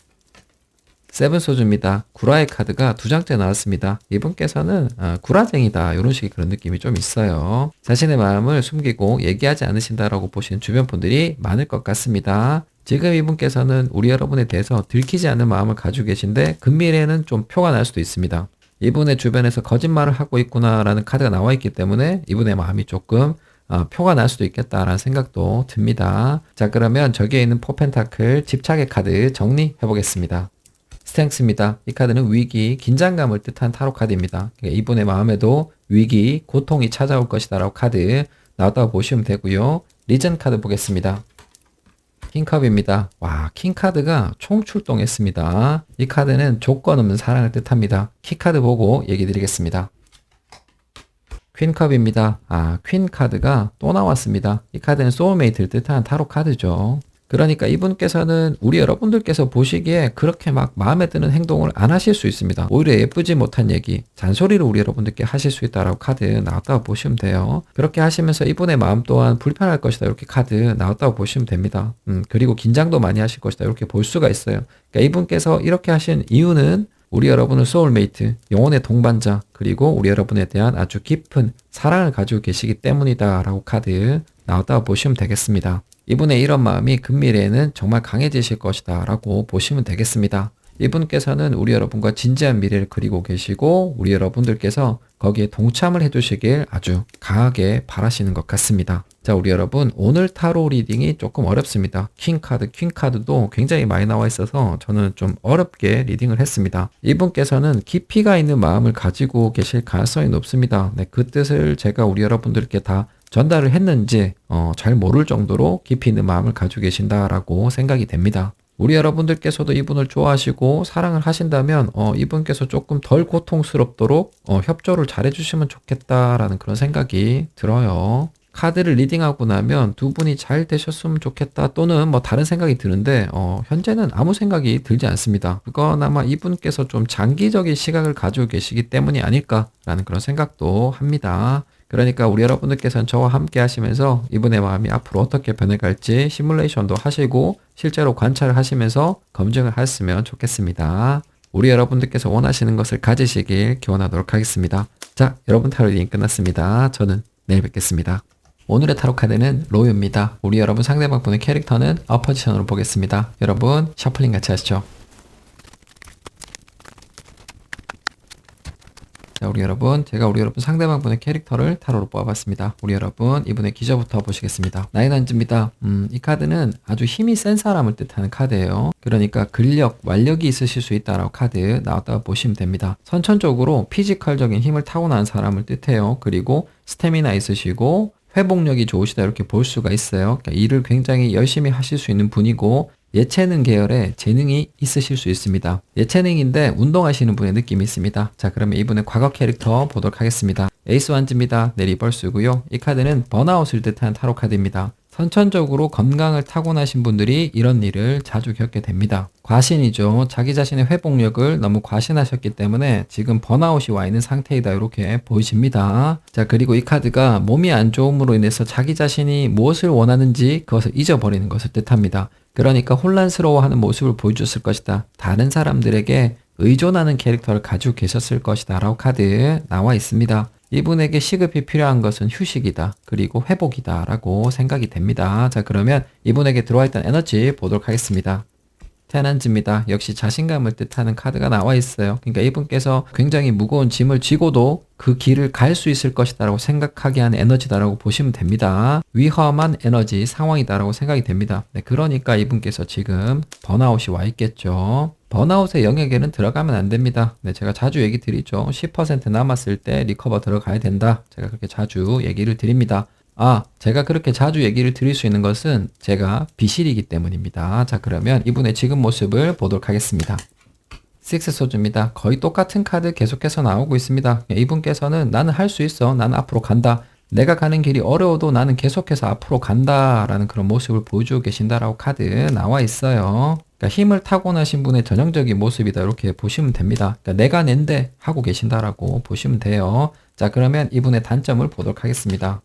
세븐소즈입니다. 구라의 카드가 2장째 나왔습니다. 이분께서는 구라쟁이다 이런 식의 그런 느낌이 좀 있어요. 자신의 마음을 숨기고 얘기하지 않으신다라고 보시는 주변 분들이 많을 것 같습니다. 지금 이분께서는 우리 여러분에 대해서 들키지 않는 마음을 가지고 계신데 금미래에는 좀 표가 날 수도 있습니다. 이분의 주변에서 거짓말을 하고 있구나라는 카드가 나와 있기 때문에 이분의 마음이 조금 표가 날 수도 있겠다라는 생각도 듭니다. 자, 그러면 저기에 있는 포펜타클 집착의 카드 정리해 보겠습니다. 스탱스입니다. 이 카드는 위기, 긴장감을 뜻한 타로 카드입니다. 그러니까 이분의 마음에도 위기, 고통이 찾아올 것이다 라고 카드 나왔다고 보시면 되고요. 리전 카드 보겠습니다. 킹컵입니다. 와, 킹카드가 총출동했습니다. 이 카드는 조건 없는 사랑을 뜻합니다. 키카드 보고 얘기 드리겠습니다. 퀸컵입니다. 퀸카드가 또 나왔습니다. 이 카드는 소울메이트를 뜻하는 타로 카드죠. 그러니까 이분께서는 우리 여러분들께서 보시기에 그렇게 막 마음에 드는 행동을 안 하실 수 있습니다. 오히려 예쁘지 못한 얘기, 잔소리를 우리 여러분들께 하실 수 있다라고 카드 나왔다고 보시면 돼요. 그렇게 하시면서 이분의 마음 또한 불편할 것이다 이렇게 카드 나왔다고 보시면 됩니다. 그리고 긴장도 많이 하실 것이다 이렇게 볼 수가 있어요. 그러니까 이분께서 이렇게 하신 이유는 우리 여러분은 소울메이트, 영혼의 동반자, 그리고 우리 여러분에 대한 아주 깊은 사랑을 가지고 계시기 때문이다 라고 카드 나왔다고 보시면 되겠습니다. 이분의 이런 마음이 금미래에는 정말 강해지실 것이다 라고 보시면 되겠습니다. 이분께서는 우리 여러분과 진지한 미래를 그리고 계시고 우리 여러분들께서 거기에 동참을 해주시길 아주 강하게 바라시는 것 같습니다. 자, 우리 여러분, 오늘 타로 리딩이 조금 어렵습니다. 킹카드, 퀸카드도 굉장히 많이 나와 있어서 저는 좀 어렵게 리딩을 했습니다. 이분께서는 깊이가 있는 마음을 가지고 계실 가능성이 높습니다. 네, 그 뜻을 제가 우리 여러분들께 다 전달을 했는지 잘 모를 정도로 깊이 있는 마음을 가지고 계신다라고 생각이 됩니다. 우리 여러분들께서도 이분을 좋아하시고 사랑을 하신다면 이분께서 조금 덜 고통스럽도록 협조를 잘 해주시면 좋겠다라는 그런 생각이 들어요. 카드를 리딩하고 나면 두 분이 잘 되셨으면 좋겠다 또는 뭐 다른 생각이 드는데 현재는 아무 생각이 들지 않습니다. 그건 아마 이분께서 좀 장기적인 시각을 가지고 계시기 때문이 아닐까라는 그런 생각도 합니다. 그러니까 우리 여러분들께서는 저와 함께 하시면서 이분의 마음이 앞으로 어떻게 변해갈지 시뮬레이션도 하시고 실제로 관찰을 하시면서 검증을 하셨으면 좋겠습니다. 우리 여러분들께서 원하시는 것을 가지시길 기원하도록 하겠습니다. 자, 여러분 타로 리딩 끝났습니다. 저는 내일 뵙겠습니다. 오늘의 타로 카드는 로유입니다. 우리 여러분 상대방 분의 캐릭터는 어포지션으로 보겠습니다. 여러분 셔플링 같이 하시죠. 자, 제가 우리 여러분 상대방 분의 캐릭터를 타로로 뽑아봤습니다. 우리 여러분 이분의 기저부터 보시겠습니다. 나인한즈입니다. 이 카드는 아주 힘이 센 사람을 뜻하는 카드예요. 그러니까 근력, 완력이 있으실 수 있다라고 카드 나왔다고 보시면 됩니다. 선천적으로 피지컬적인 힘을 타고난 사람을 뜻해요. 그리고 스태미나 있으시고 회복력이 좋으시다 이렇게 볼 수가 있어요. 그러니까 일을 굉장히 열심히 하실 수 있는 분이고 예체능 계열의 재능이 있으실 수 있습니다. 예체능인데 운동하시는 분의 느낌이 있습니다. 자, 그러면 이분의 과거 캐릭터 보도록 하겠습니다. 에이스 완즈입니다. 네, 리버스고요. 이 카드는 번아웃을 뜻하는 타로 카드입니다. 선천적으로 건강을 타고나신 분들이 이런 일을 자주 겪게 됩니다. 과신이죠. 자기 자신의 회복력을 너무 과신하셨기 때문에 지금 번아웃이 와 있는 상태이다 이렇게 보이십니다. 자, 그리고 이 카드가 몸이 안 좋음으로 인해서 자기 자신이 무엇을 원하는지 그것을 잊어버리는 것을 뜻합니다. 그러니까 혼란스러워하는 모습을 보여줬을 것이다. 다른 사람들에게 의존하는 캐릭터를 가지고 계셨을 것이다 라고 카드 나와 있습니다. 이분에게 시급히 필요한 것은 휴식이다. 그리고 회복이다 라고 생각이 됩니다. 자, 그러면 이분에게 들어와 있던 에너지 보도록 하겠습니다. 테난즈입니다. 역시 자신감을 뜻하는 카드가 나와 있어요. 그러니까 이분께서 굉장히 무거운 짐을 지고도 그 길을 갈 수 있을 것이다 라고 생각하게 하는 에너지다라고 보시면 됩니다. 위험한 에너지 상황이다라고 생각이 됩니다. 네, 그러니까 이분께서 지금 번아웃이 와 있겠죠. 번아웃의 영역에는 들어가면 안 됩니다. 네, 제가 자주 얘기 드리죠. 10% 남았을 때 리커버 들어가야 된다. 제가 그렇게 자주 얘기를 드립니다. 제가 그렇게 자주 얘기를 드릴 수 있는 것은 제가 비실이기 때문입니다. 자, 그러면 이분의 지금 모습을 보도록 하겠습니다. 식스 소주입니다. 거의 똑같은 카드 계속해서 나오고 있습니다. 이분께서는 나는 할 수 있어. 나는 앞으로 간다. 내가 가는 길이 어려워도 나는 계속해서 앞으로 간다라는 그런 모습을 보여주고 계신다라고 카드 나와 있어요. 그러니까 힘을 타고나신 분의 전형적인 모습이다 이렇게 보시면 됩니다. 그러니까 내가 낸데 하고 계신다라고 보시면 돼요. 자, 그러면 이분의 단점을 보도록 하겠습니다.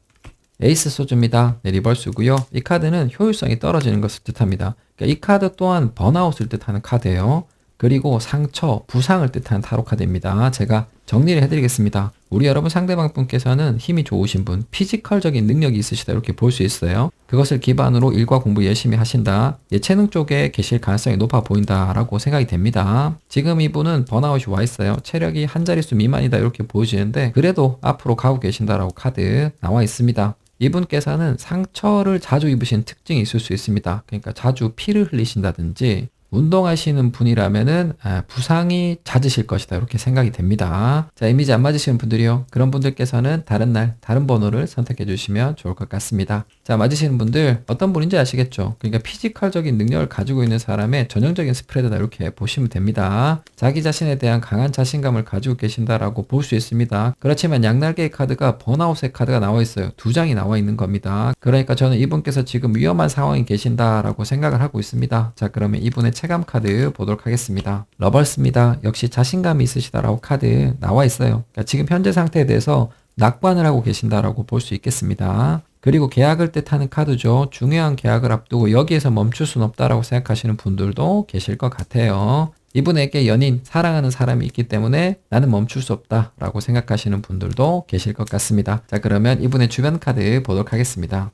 에이스 소주입니다. 네, 리버스고요. 이 카드는 효율성이 떨어지는 것을 뜻합니다. 그러니까 이 카드 또한 번아웃을 뜻하는 카드예요. 그리고 상처, 부상을 뜻하는 타로 카드입니다. 제가 정리를 해드리겠습니다. 우리 여러분 상대방 분께서는 힘이 좋으신 분, 피지컬적인 능력이 있으시다 이렇게 볼 수 있어요. 그것을 기반으로 일과 공부 열심히 하신다. 예체능 쪽에 계실 가능성이 높아 보인다라고 생각이 됩니다. 지금 이분은 번아웃이 와 있어요. 체력이 한 자릿수 미만이다 이렇게 보여지는데 그래도 앞으로 가고 계신다라고 카드 나와 있습니다. 이분께서는 상처를 자주 입으신 특징이 있을 수 있습니다. 그러니까 자주 피를 흘리신다든지 운동하시는 분이라면은 부상이 잦으실 것이다 이렇게 생각이 됩니다. 자, 이미지 안 맞으시는 분들이요. 그런 분들께서는 다른 날 다른 번호를 선택해 주시면 좋을 것 같습니다. 자, 맞으시는 분들 어떤 분인지 아시겠죠? 그러니까 피지컬적인 능력을 가지고 있는 사람의 전형적인 스프레드다 이렇게 보시면 됩니다. 자기 자신에 대한 강한 자신감을 가지고 계신다라고 볼 수 있습니다. 그렇지만 양날개의 카드가 번아웃의 카드가 나와 있어요. 두 장이 나와 있는 겁니다. 그러니까 저는 이분께서 지금 위험한 상황에 계신다라고 생각을 하고 있습니다. 자, 그러면 이분의 체감 카드 보도록 하겠습니다. 러벌스입니다. 역시 자신감이 있으시다라고 카드 나와 있어요. 그러니까 지금 현재 상태에 대해서 낙관을 하고 계신다라고 볼 수 있겠습니다. 그리고 계약을 뜻하는 카드죠. 중요한 계약을 앞두고 여기에서 멈출 순 없다라고 생각하시는 분들도 계실 것 같아요. 이분에게 연인, 사랑하는 사람이 있기 때문에 나는 멈출 수 없다라고 생각하시는 분들도 계실 것 같습니다. 자, 그러면 이분의 주변 카드 보도록 하겠습니다.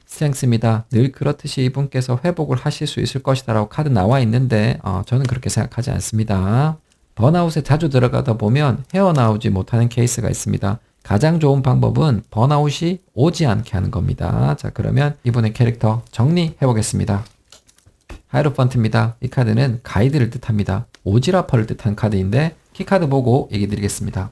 스트렝스입니다. 늘 그렇듯이 이분께서 회복을 하실 수 있을 것이다 라고 카드 나와 있는데 저는 그렇게 생각하지 않습니다. 번아웃에 자주 들어가다 보면 헤어나오지 못하는 케이스가 있습니다. 가장 좋은 방법은 번아웃이 오지 않게 하는 겁니다. 자, 그러면 이분의 캐릭터 정리해 보겠습니다. 하이로펀트입니다. 이 카드는 가이드를 뜻합니다. 오지라퍼를 뜻한 카드인데 키카드 보고 얘기 드리겠습니다.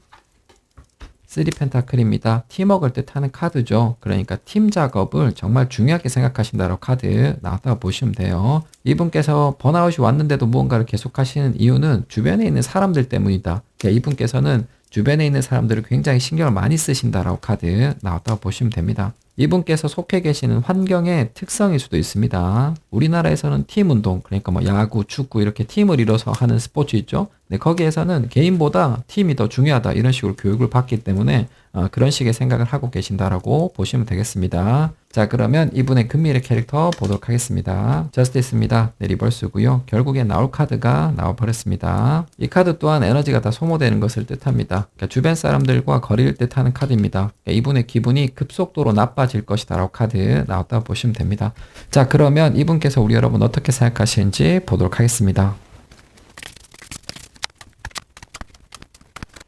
3펜타클입니다. 팀워크를 뜻하는 카드죠. 그러니까 팀 작업을 정말 중요하게 생각하신다라고 카드 나왔다고 보시면 돼요. 이분께서 번아웃이 왔는데도 무언가를 계속하시는 이유는 주변에 있는 사람들 때문이다. 그러니까 이분께서는 주변에 있는 사람들을 굉장히 신경을 많이 쓰신다라고 카드 나왔다고 보시면 됩니다. 이분께서 속해 계시는 환경의 특성일 수도 있습니다. 우리나라에서는 팀 운동, 그러니까 뭐 야구, 축구 이렇게 팀을 이뤄서 하는 스포츠 있죠. 네, 거기에서는 개인보다 팀이 더 중요하다 이런 식으로 교육을 받기 때문에 그런 식의 생각을 하고 계신다라고 보시면 되겠습니다. 자, 그러면 이분의 금밀의 캐릭터 보도록 하겠습니다. 저스티스입니다. 네, 리버스고요. 결국에 나올 카드가 나와버렸습니다. 이 카드 또한 에너지가 다 소모되는 것을 뜻합니다. 그러니까 주변 사람들과 거리를 뜻하는 카드입니다. 그러니까 이분의 기분이 급속도로 나빠질 것이다 라고 카드 나왔다고 보시면 됩니다. 자, 그러면 이분께서 우리 여러분 어떻게 생각하시는지 보도록 하겠습니다.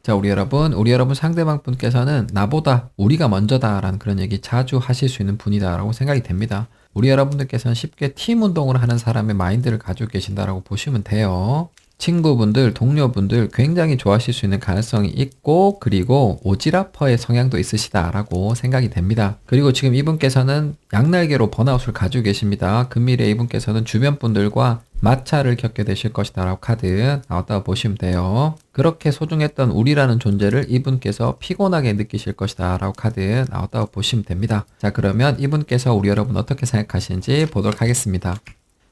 자, 우리 여러분 상대방 분께서는 나보다 우리가 먼저다라는 그런 얘기 자주 하실 수 있는 분이다라고 생각이 됩니다. 우리 여러분들께서는 쉽게 팀 운동을 하는 사람의 마인드를 가지고 계신다라고 보시면 돼요. 친구분들, 동료분들 굉장히 좋아하실 수 있는 가능성이 있고, 그리고 오지라퍼의 성향도 있으시다라고 생각이 됩니다. 그리고 지금 이분께서는 양날개로 번아웃을 가지고 계십니다. 금밀의 이분께서는 주변 분들과 마찰을 겪게 되실 것이다 라고 카드 나왔다고 보시면 돼요. 그렇게 소중했던 우리라는 존재를 이분께서 피곤하게 느끼실 것이다 라고 카드 나왔다고 보시면 됩니다. 자, 그러면 이분께서 우리 여러분 어떻게 생각하시는지 보도록 하겠습니다.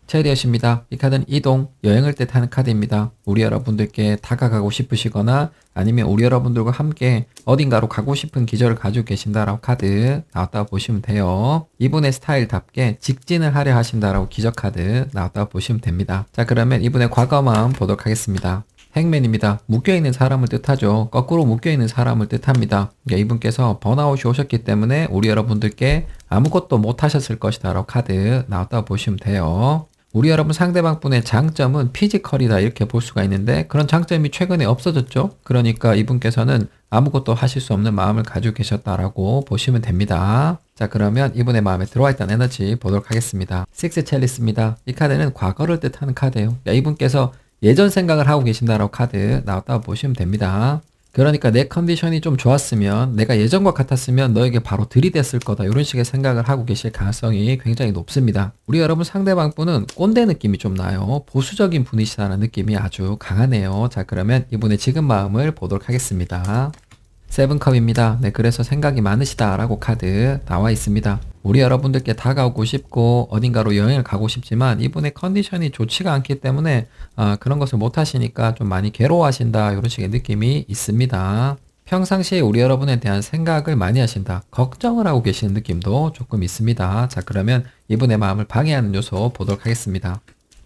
체리엇입니다. 이 카드는 이동, 여행을 뜻하는 카드입니다. 우리 여러분들께 다가가고 싶으시거나 아니면 우리 여러분들과 함께 어딘가로 가고 싶은 기절을 가지고 계신다라고 카드 나왔다고 보시면 돼요. 이분의 스타일답게 직진을 하려 하신다라고 기적 카드 나왔다고 보시면 됩니다. 자, 그러면 이분의 과거마음 보도록 하겠습니다. 행맨입니다. 묶여있는 사람을 뜻하죠. 거꾸로 묶여있는 사람을 뜻합니다. 그러니까 이분께서 번아웃이 오셨기 때문에 우리 여러분들께 아무것도 못하셨을 것이다 라고 카드 나왔다고 보시면 돼요. 우리 여러분 상대방 분의 장점은 피지컬이다 이렇게 볼 수가 있는데 그런 장점이 최근에 없어졌죠. 그러니까 이분께서는 아무것도 하실 수 없는 마음을 가지고 계셨다라고 보시면 됩니다. 자, 그러면 이분의 마음에 들어와 있던 에너지 보도록 하겠습니다. 식스 첼리스입니다. 이 카드는 과거를 뜻하는 카드예요. 그러니까 이분께서 예전 생각을 하고 계신다라고 카드 나왔다고 보시면 됩니다. 그러니까 내 컨디션이 좀 좋았으면 내가 예전과 같았으면 너에게 바로 들이댔을 거다 이런 식의 생각을 하고 계실 가능성이 굉장히 높습니다. 우리 여러분 상대방 분은 꼰대 느낌이 좀 나요. 보수적인 분이시다는 느낌이 아주 강하네요. 자, 그러면 이분의 지금 마음을 보도록 하겠습니다. 세븐컵입니다. 네, 그래서 생각이 많으시다라고 카드 나와 있습니다. 우리 여러분들께 다가오고 싶고 어딘가로 여행을 가고 싶지만 이분의 컨디션이 좋지가 않기 때문에 그런 것을 못 하시니까 좀 많이 괴로워하신다 이런 식의 느낌이 있습니다. 평상시에 우리 여러분에 대한 생각을 많이 하신다, 걱정을 하고 계시는 느낌도 조금 있습니다. 자, 그러면 이분의 마음을 방해하는 요소 보도록 하겠습니다.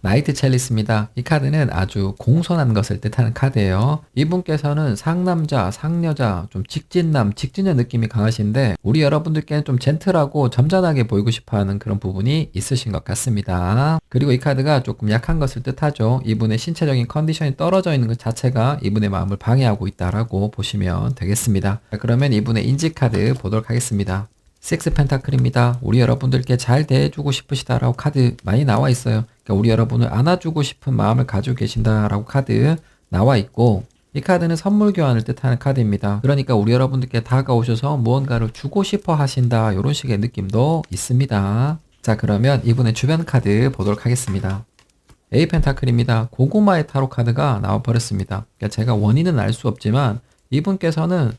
나이트 첼리스입니다. 이 카드는 아주 공손한 것을 뜻하는 카드예요. 이분께서는 상남자, 상여자, 좀 직진남, 직진녀 느낌이 강하신데 우리 여러분들께는 좀 젠틀하고 점잖하게 보이고 싶어하는 그런 부분이 있으신 것 같습니다. 그리고 이 카드가 조금 약한 것을 뜻하죠. 이분의 신체적인 컨디션이 떨어져 있는 것 자체가 이분의 마음을 방해하고 있다라고 보시면 되겠습니다. 자, 그러면 이분의 인지 카드 보도록 하겠습니다. 식스 펜타클입니다. 우리 여러분들께 잘 대해주고 싶으시다라고 카드 많이 나와 있어요. 그러니까 우리 여러분을 안아주고 싶은 마음을 가지고 계신다라고 카드 나와 있고, 이 카드는 선물 교환을 뜻하는 카드입니다. 그러니까 우리 여러분들께 다가오셔서 무언가를 주고 싶어 하신다 이런 식의 느낌도 있습니다. 자, 그러면 이분의 주변 카드 보도록 하겠습니다. 에이 펜타클입니다. 고구마의 타로 카드가 나와 버렸습니다. 그러니까 제가 원인은 알 수 없지만 이분께서는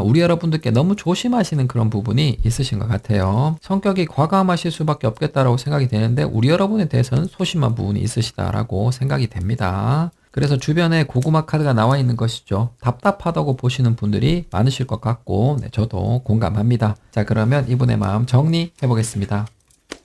우리 여러분들께 너무 조심하시는 그런 부분이 있으신 것 같아요. 성격이 과감하실 수밖에 없겠다라고 생각이 되는데 우리 여러분에 대해서는 소심한 부분이 있으시다라고 생각이 됩니다. 그래서 주변에 고구마 카드가 나와 있는 것이죠. 답답하다고 보시는 분들이 많으실 것 같고 저도 공감합니다. 자, 그러면 이분의 마음 정리해 보겠습니다.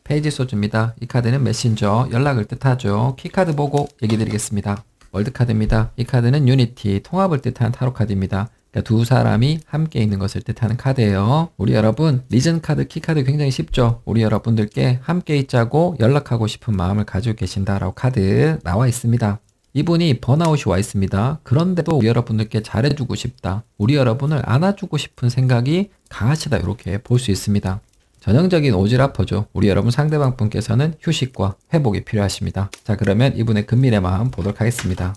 페이지 소주입니다. 이 카드는 메신저, 연락을 뜻하죠. 키카드 보고 얘기 드리겠습니다. 월드카드입니다. 이 카드는 유니티, 통합을 뜻하는 타로 카드입니다. 그러니까 두 사람이 함께 있는 것을 뜻하는 카드예요. 우리 여러분 리전 카드, 키 카드 굉장히 쉽죠. 우리 여러분들께 함께 있자고 연락하고 싶은 마음을 가지고 계신다라고 카드 나와 있습니다. 이분이 번아웃이 와 있습니다. 그런데도 우리 여러분들께 잘해주고 싶다, 우리 여러분을 안아주고 싶은 생각이 강하시다 이렇게 볼 수 있습니다. 전형적인 오지라퍼죠. 우리 여러분 상대방 분께서는 휴식과 회복이 필요하십니다. 자, 그러면 이분의 금밀의 마음 보도록 하겠습니다.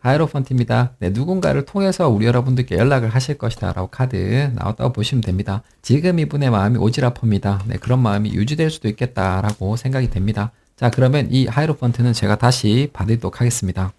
하이로펀트입니다. 네, 누군가를 통해서 우리 여러분들께 연락을 하실 것이다 라고 카드 나왔다고 보시면 됩니다. 지금 이분의 마음이 오지랖합니다. 네, 그런 마음이 유지될 수도 있겠다라고 생각이 됩니다. 자, 그러면 이 하이로펀트는 제가 다시 받도록 하겠습니다.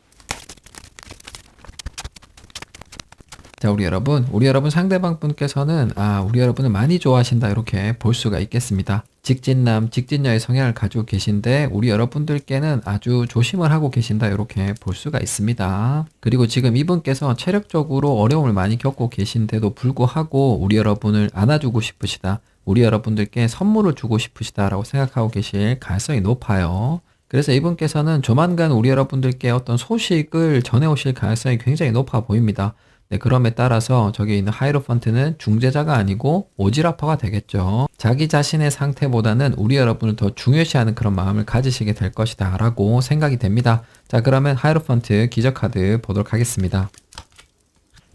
자, 우리 여러분 상대방 분께서는 우리 여러분을 많이 좋아하신다 이렇게 볼 수가 있겠습니다. 직진남, 직진녀의 성향을 가지고 계신데 우리 여러분들께는 아주 조심을 하고 계신다 이렇게 볼 수가 있습니다. 그리고 지금 이분께서 체력적으로 어려움을 많이 겪고 계신데도 불구하고 우리 여러분을 안아주고 싶으시다. 우리 여러분들께 선물을 주고 싶으시다라고 생각하고 계실 가능성이 높아요. 그래서 이분께서는 조만간 우리 여러분들께 어떤 소식을 전해오실 가능성이 굉장히 높아 보입니다. 네, 그럼에 따라서 저기 있는 하이로펀트는 중재자가 아니고 오지라퍼가 되겠죠. 자기 자신의 상태보다는 우리 여러분을 더 중요시하는 그런 마음을 가지시게 될 것이다 라고 생각이 됩니다. 자, 그러면 하이로펀트 기저카드 보도록 하겠습니다.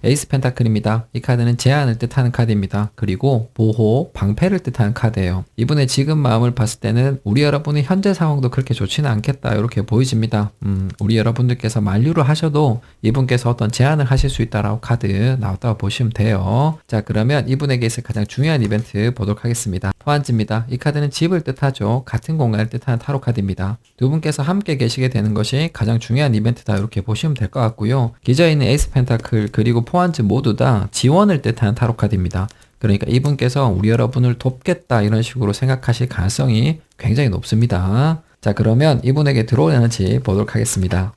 에이스 펜타클입니다. 이 카드는 제한을 뜻하는 카드입니다. 그리고 보호, 방패를 뜻하는 카드예요. 이분의 지금 마음을 봤을 때는 우리 여러분의 현재 상황도 그렇게 좋지는 않겠다 이렇게 보여집니다. 우리 여러분들께서 만류를 하셔도 이분께서 어떤 제한을 하실 수 있다라고 카드 나왔다고 보시면 돼요. 자, 그러면 이분에게 있을 가장 중요한 이벤트 보도록 하겠습니다. 포안지입니다. 이 카드는 집을 뜻하죠. 같은 공간을 뜻하는 타로 카드입니다. 두 분께서 함께 계시게 되는 것이 가장 중요한 이벤트다 이렇게 보시면 될 것 같고요. 기저에 있는 에이스 펜타클 그리고 포안지 모두 다 지원을 뜻하는 타로 카드입니다. 그러니까 이분께서 우리 여러분을 돕겠다 이런 식으로 생각하실 가능성이 굉장히 높습니다. 자, 그러면 이분에게 들어온 에너지 보도록 하겠습니다.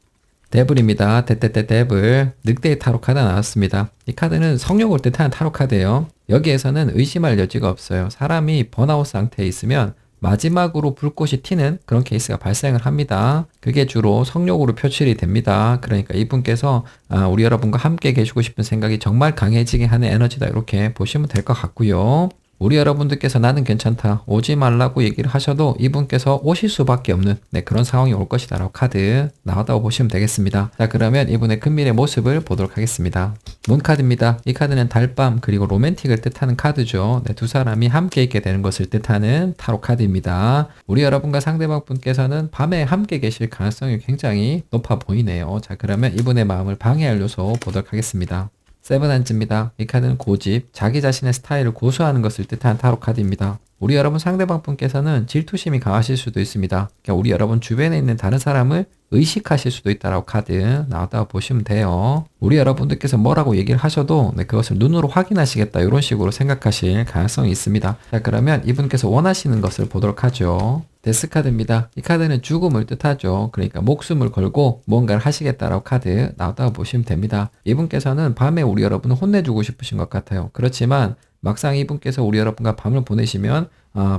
데블입니다. 데블 늑대의 타로 카드 나왔습니다. 이 카드는 성욕을 뜻하는 타로 카드예요. 여기에서는 의심할 여지가 없어요. 사람이 번아웃 상태에 있으면 마지막으로 불꽃이 튀는 그런 케이스가 발생을 합니다. 그게 주로 성욕으로 표출이 됩니다. 그러니까 이분께서 우리 여러분과 함께 계시고 싶은 생각이 정말 강해지게 하는 에너지다 이렇게 보시면 될 것 같고요. 우리 여러분들께서 나는 괜찮다, 오지 말라고 얘기를 하셔도 이분께서 오실 수밖에 없는 그런 상황이 올 것이다 라고 카드 나왔다고 보시면 되겠습니다. 자, 그러면 이분의 큰밀의 모습을 보도록 하겠습니다. 문카드입니다. 이 카드는 달밤 그리고 로맨틱을 뜻하는 카드죠. 두 사람이 함께 있게 되는 것을 뜻하는 타로 카드입니다. 우리 여러분과 상대방 분께서는 밤에 함께 계실 가능성이 굉장히 높아 보이네요. 자, 그러면 이분의 마음을 방해할 요소 보도록 하겠습니다. 세븐한즈입니다. 이 카드는 고집, 자기 자신의 스타일을 고수하는 것을 뜻하는 타로 카드입니다. 우리 여러분 상대방 분께서는 질투심이 강하실 수도 있습니다. 그러니까 우리 여러분 주변에 있는 다른 사람을 의식하실 수도 있다라고 카드 나왔다고 보시면 돼요. 우리 여러분들께서 뭐라고 얘기를 하셔도 그것을 눈으로 확인하시겠다 이런 식으로 생각하실 가능성이 있습니다. 자, 그러면 이분께서 원하시는 것을 보도록 하죠. 데스카드입니다. 이 카드는 죽음을 뜻하죠. 그러니까 목숨을 걸고 뭔가를 하시겠다라고 카드 나왔다고 보시면 됩니다. 이분께서는 밤에 우리 여러분을 혼내주고 싶으신 것 같아요. 그렇지만 막상 이분께서 우리 여러분과 밤을 보내시면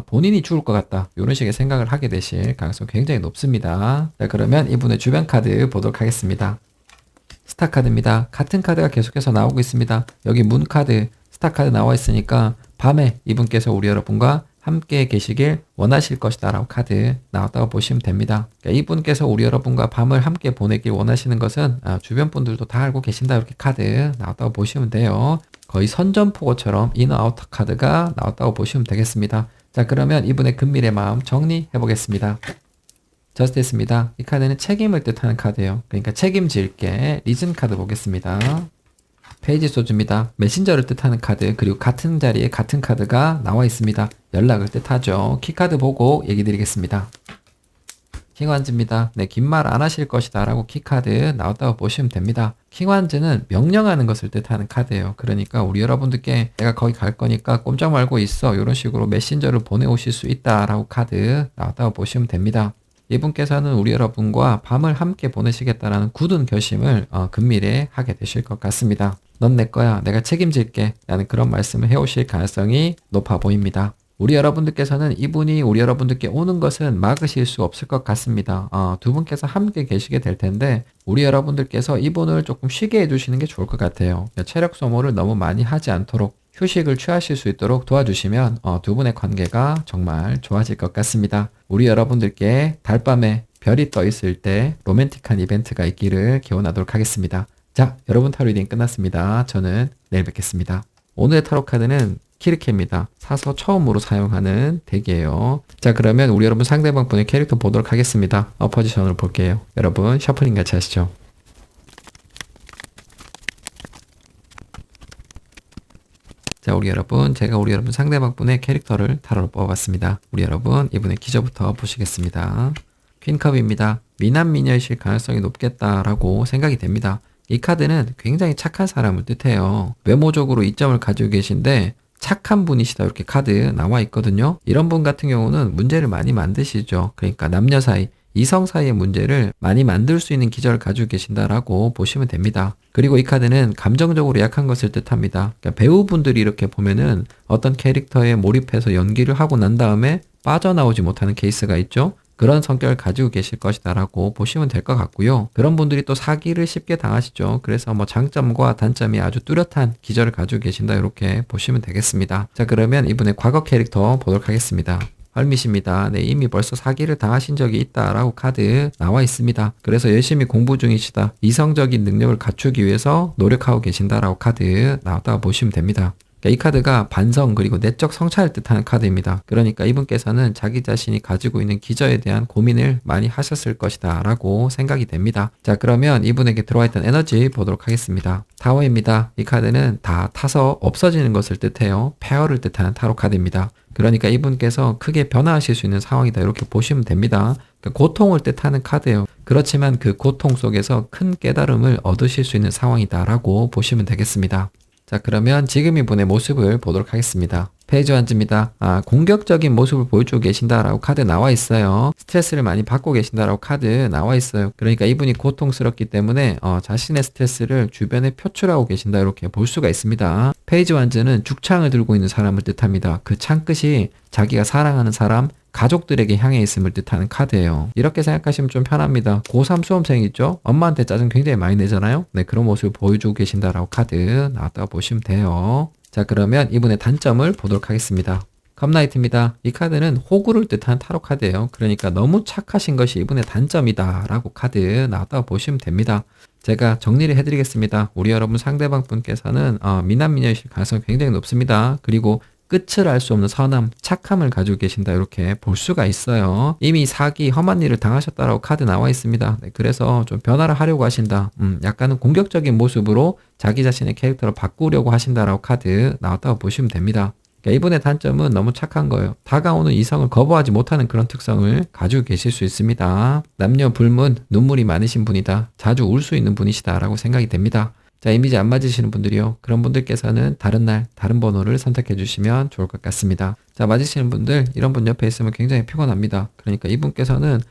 본인이 죽을 것 같다 이런 식의 생각을 하게 되실 가능성이 굉장히 높습니다. 자, 그러면 이분의 주변 카드 보도록 하겠습니다. 스타 카드입니다. 같은 카드가 계속해서 나오고 있습니다. 여기 문 카드, 스타 카드 나와 있으니까 밤에 이분께서 우리 여러분과 함께 계시길 원하실 것이다 라고 카드 나왔다고 보시면 됩니다. 그러니까 이분께서 우리 여러분과 밤을 함께 보내길 원하시는 것은 주변 분들도 다 알고 계신다 이렇게 카드 나왔다고 보시면 돼요. 거의 선전포고처럼 이너 아우터 카드가 나왔다고 보시면 되겠습니다. 자, 그러면 이분의 금밀의 마음 정리해 보겠습니다. 저스티스입니다. 이 카드는 책임을 뜻하는 카드예요. 그러니까 책임질게 리즌 카드 보겠습니다. 페이지 소주입니다. 메신저를 뜻하는 카드 그리고 같은 자리에 같은 카드가 나와 있습니다. 연락을 뜻하죠. 키카드 보고 얘기 드리겠습니다. 킹완즈입니다. 긴 말 안 하실 것이다 라고 키카드 나왔다고 보시면 됩니다. 킹완즈는 명령하는 것을 뜻하는 카드예요. 그러니까 우리 여러분들께 내가 거기 갈 거니까 꼼짝 말고 있어 이런 식으로 메신저를 보내오실 수 있다 라고 카드 나왔다고 보시면 됩니다. 이분께서는 우리 여러분과 밤을 함께 보내시겠다라는 굳은 결심을 금밀에 하게 되실 것 같습니다. 넌 내 거야, 내가 책임질게 라는 그런 말씀을 해오실 가능성이 높아 보입니다. 우리 여러분들께서는 이분이 우리 여러분들께 오는 것은 막으실 수 없을 것 같습니다. 두 분께서 함께 계시게 될 텐데 우리 여러분들께서 이분을 조금 쉬게 해주시는 게 좋을 것 같아요. 체력 소모를 너무 많이 하지 않도록 휴식을 취하실 수 있도록 도와주시면 두 분의 관계가 정말 좋아질 것 같습니다. 우리 여러분들께 달밤에 별이 떠 있을 때 로맨틱한 이벤트가 있기를 기원하도록 하겠습니다. 자, 여러분 타로 리딩 끝났습니다. 저는 내일 뵙겠습니다. 오늘의 타로 카드는 키르케입니다. 사서 처음으로 사용하는 덱이에요. 자, 그러면 우리 여러분 상대방 분의 캐릭터 보도록 하겠습니다. 포지션을 볼게요. 여러분 셔플링 같이 하시죠. 자, 우리 여러분, 제가 우리 여러분 상대방분의 캐릭터를 타로로 뽑아봤습니다. 우리 여러분, 이분의 기저부터 보시겠습니다. 퀸컵입니다. 미남 미녀이실 가능성이 높겠다라고 생각이 됩니다. 이 카드는 굉장히 착한 사람을 뜻해요. 외모적으로 이점을 가지고 계신데 착한 분이시다 이렇게 카드 나와 있거든요. 이런 분 같은 경우는 문제를 많이 만드시죠. 그러니까 남녀 사이, 이성 사이의 문제를 많이 만들 수 있는 기저를 가지고 계신다라고 보시면 됩니다. 그리고 이 카드는 감정적으로 약한 것을 뜻합니다. 그러니까 배우분들이 이렇게 보면은 어떤 캐릭터에 몰입해서 연기를 하고 난 다음에 빠져나오지 못하는 케이스가 있죠. 그런 성격을 가지고 계실 것이다라고 보시면 될 것 같고요. 그런 분들이 또 사기를 쉽게 당하시죠. 그래서 뭐 장점과 단점이 아주 뚜렷한 기저를 가지고 계신다 이렇게 보시면 되겠습니다. 자, 그러면 이분의 과거 캐릭터 보도록 하겠습니다. 헐밋입니다. 네, 이미 벌써 사기를 당하신 적이 있다라고 카드 나와 있습니다. 그래서 열심히 공부 중이시다. 이성적인 능력을 갖추기 위해서 노력하고 계신다라고 카드 나왔다고 보시면 됩니다. 이 카드가 반성 그리고 내적 성찰을 뜻하는 카드입니다. 그러니까 이분께서는 자기 자신이 가지고 있는 기저에 대한 고민을 많이 하셨을 것이다 라고 생각이 됩니다. 자, 그러면 이분에게 들어와 있던 에너지 보도록 하겠습니다. 타워입니다. 이 카드는 다 타서 없어지는 것을 뜻해요. 폐허를 뜻하는 타로 카드입니다. 그러니까 이분께서 크게 변화하실 수 있는 상황이다 이렇게 보시면 됩니다. 그러니까 고통을 뜻하는 카드예요. 그렇지만 그 고통 속에서 큰 깨달음을 얻으실 수 있는 상황이다 라고 보시면 되겠습니다. 자, 그러면 지금 이분의 모습을 보도록 하겠습니다. 페이지 완즈입니다. 공격적인 모습을 보여주고 계신다라고 카드 나와 있어요. 스트레스를 많이 받고 계신다라고 카드 나와 있어요. 그러니까 이분이 고통스럽기 때문에 자신의 스트레스를 주변에 표출하고 계신다 이렇게 볼 수가 있습니다. 페이지 완즈는 죽창을 들고 있는 사람을 뜻합니다. 그 창끝이 자기가 사랑하는 사람, 가족들에게 향해 있음을 뜻하는 카드예요. 이렇게 생각하시면 좀 편합니다. 고3 수험생 있죠? 엄마한테 짜증 굉장히 많이 내잖아요? 네, 그런 모습을 보여주고 계신다라고 카드 나왔다고 보시면 돼요. 자, 그러면 이분의 단점을 보도록 하겠습니다. 컵나이트입니다. 이 카드는 호구를 뜻하는 타로 카드예요. 그러니까 너무 착하신 것이 이분의 단점이다 라고 카드 나왔다고 보시면 됩니다. 제가 정리를 해드리겠습니다. 우리 여러분 상대방 분께서는 미남 미녀이실 가능성이 굉장히 높습니다. 그리고 끝을 알 수 없는 선함, 착함을 가지고 계신다 이렇게 볼 수가 있어요. 이미 사기, 험한 일을 당하셨다라고 카드 나와 있습니다. 네, 그래서 좀 변화를 하려고 하신다. 약간은 공격적인 모습으로 자기 자신의 캐릭터를 바꾸려고 하신다라고 카드 나왔다고 보시면 됩니다. 그러니까 이분의 단점은 너무 착한 거예요. 다가오는 이성을 거부하지 못하는 그런 특성을 가지고 계실 수 있습니다. 남녀 불문, 눈물이 많으신 분이다. 자주 울 수 있는 분이시다라고 생각이 됩니다. 자, 이미지 안 맞으시는 분들이요. 그런 분들께서는 다른 날, 다른 번호를 선택해 주시면 좋을 것 같습니다. 자, 맞으시는 분들, 이런 분 옆에 있으면 굉장히 피곤합니다. 그러니까 이분께서는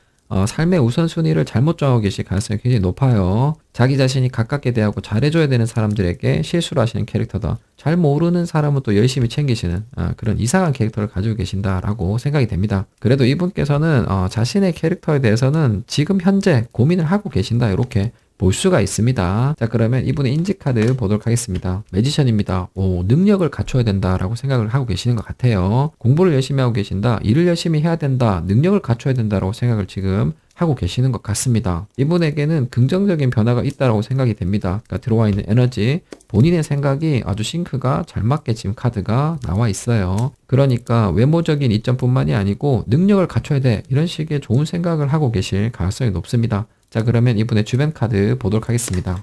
삶의 우선순위를 잘못 정하고 계실 가능성이 굉장히 높아요. 자기 자신이 가깝게 대하고 잘해줘야 되는 사람들에게 실수를 하시는 캐릭터다. 잘 모르는 사람은 또 열심히 챙기시는 그런 이상한 캐릭터를 가지고 계신다라고 생각이 됩니다. 그래도 이분께서는 자신의 캐릭터에 대해서는 지금 현재 고민을 하고 계신다 이렇게 볼 수가 있습니다. 자, 그러면 이분의 인지카드 보도록 하겠습니다. 매지션입니다. 능력을 갖춰야 된다라고 생각을 하고 계시는 것 같아요. 공부를 열심히 하고 계신다. 일을 열심히 해야 된다. 능력을 갖춰야 된다라고 생각을 지금 하고 계시는 것 같습니다. 이분에게는 긍정적인 변화가 있다라고 생각이 됩니다. 그러니까 들어와 있는 에너지, 본인의 생각이 아주 싱크가 잘 맞게 지금 카드가 나와 있어요. 그러니까 외모적인 이점뿐만이 아니고 능력을 갖춰야 돼. 이런 식의 좋은 생각을 하고 계실 가능성이 높습니다. 자, 그러면 이분의 주변 카드 보도록 하겠습니다.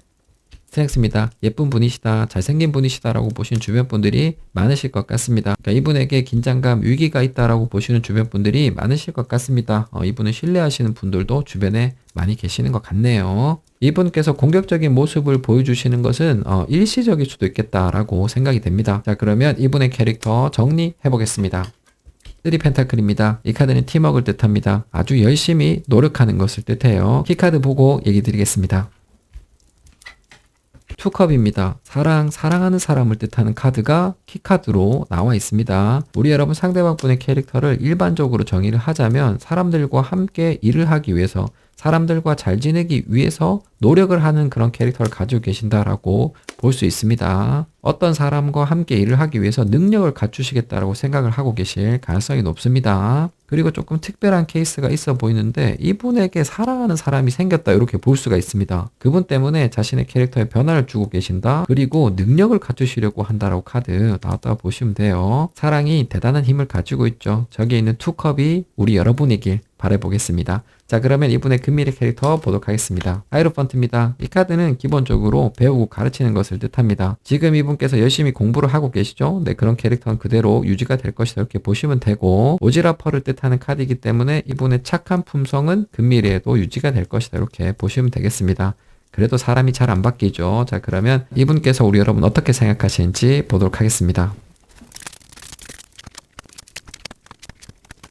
스트렝스입니다. 예쁜 분이시다, 잘생긴 분이시다라고 보시는 주변 분들이 많으실 것 같습니다. 그러니까 이분에게 긴장감, 위기가 있다라고 보시는 주변 분들이 많으실 것 같습니다. 이분을 신뢰하시는 분들도 주변에 많이 계시는 것 같네요. 이분께서 공격적인 모습을 보여주시는 것은 일시적일 수도 있겠다라고 생각이 됩니다. 자, 그러면 이분의 캐릭터 정리해 보겠습니다. 3 펜타클입니다. 이 카드는 팀워크를 뜻합니다. 아주 열심히 노력하는 것을 뜻해요. 키카드 보고 얘기 드리겠습니다. 2컵입니다. 사랑하는 사람을 뜻하는 카드가 키카드로 나와 있습니다. 우리 여러분 상대방 분의 캐릭터를 일반적으로 정의를 하자면 사람들과 함께 일을 하기 위해서, 사람들과 잘 지내기 위해서 노력을 하는 그런 캐릭터를 가지고 계신다라고 볼 수 있습니다. 어떤 사람과 함께 일을 하기 위해서 능력을 갖추시겠다라고 생각을 하고 계실 가능성이 높습니다. 그리고 조금 특별한 케이스가 있어 보이는데 이분에게 사랑하는 사람이 생겼다 이렇게 볼 수가 있습니다. 그분 때문에 자신의 캐릭터에 변화를 주고 계신다. 그리고 능력을 갖추시려고 한다라고 카드 나왔다고 보시면 돼요. 사랑이 대단한 힘을 가지고 있죠. 저기에 있는 2컵이 우리 여러분의 길, 바라보겠습니다. 자, 그러면 이분의 금밀의 캐릭터 보도록 하겠습니다. 하이로펀트입니다. 이 카드는 기본적으로 배우고 가르치는 것을 뜻합니다. 지금 이분께서 열심히 공부를 하고 계시죠? 네, 그런 캐릭터는 그대로 유지가 될 것이다 이렇게 보시면 되고, 오지라퍼를 뜻하는 카드이기 때문에 이분의 착한 품성은 금밀에도 유지가 될 것이다 이렇게 보시면 되겠습니다. 그래도 사람이 잘 안 바뀌죠. 자, 그러면 이분께서 우리 여러분 어떻게 생각하시는지 보도록 하겠습니다.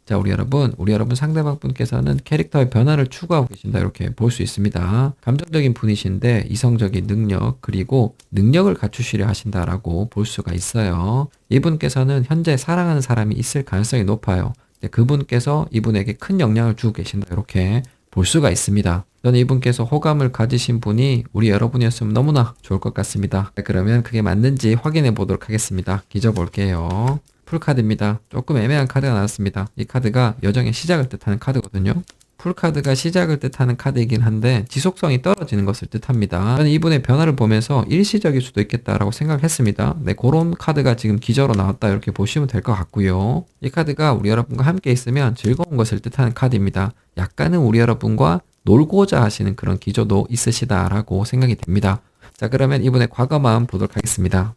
자, 우리 여러분 상대방 분께서는 캐릭터의 변화를 추구하고 계신다 이렇게 볼 수 있습니다. 감정적인 분이신데 이성적인 능력 그리고 능력을 갖추시려 하신다라고 볼 수가 있어요. 이분께서는 현재 사랑하는 사람이 있을 가능성이 높아요. 그분께서 이분에게 큰 영향을 주고 계신다 이렇게 볼 수가 있습니다. 저는 이분께서 호감을 가지신 분이 우리 여러분이었으면 너무나 좋을 것 같습니다. 그러면 그게 맞는지 확인해 보도록 하겠습니다. 기저 볼게요. 풀카드입니다. 조금 애매한 카드가 나왔습니다. 이 카드가 여정의 시작을 뜻하는 카드거든요. 풀카드가 시작을 뜻하는 카드이긴 한데 지속성이 떨어지는 것을 뜻합니다. 저는 이분의 변화를 보면서 일시적일 수도 있겠다라고 생각했습니다. 네, 그런 카드가 지금 기저로 나왔다 이렇게 보시면 될 것 같고요. 이 카드가 우리 여러분과 함께 있으면 즐거운 것을 뜻하는 카드입니다. 약간은 우리 여러분과 놀고자 하시는 그런 기저도 있으시다라고 생각이 됩니다. 자, 그러면 이분의 과거 마음 보도록 하겠습니다.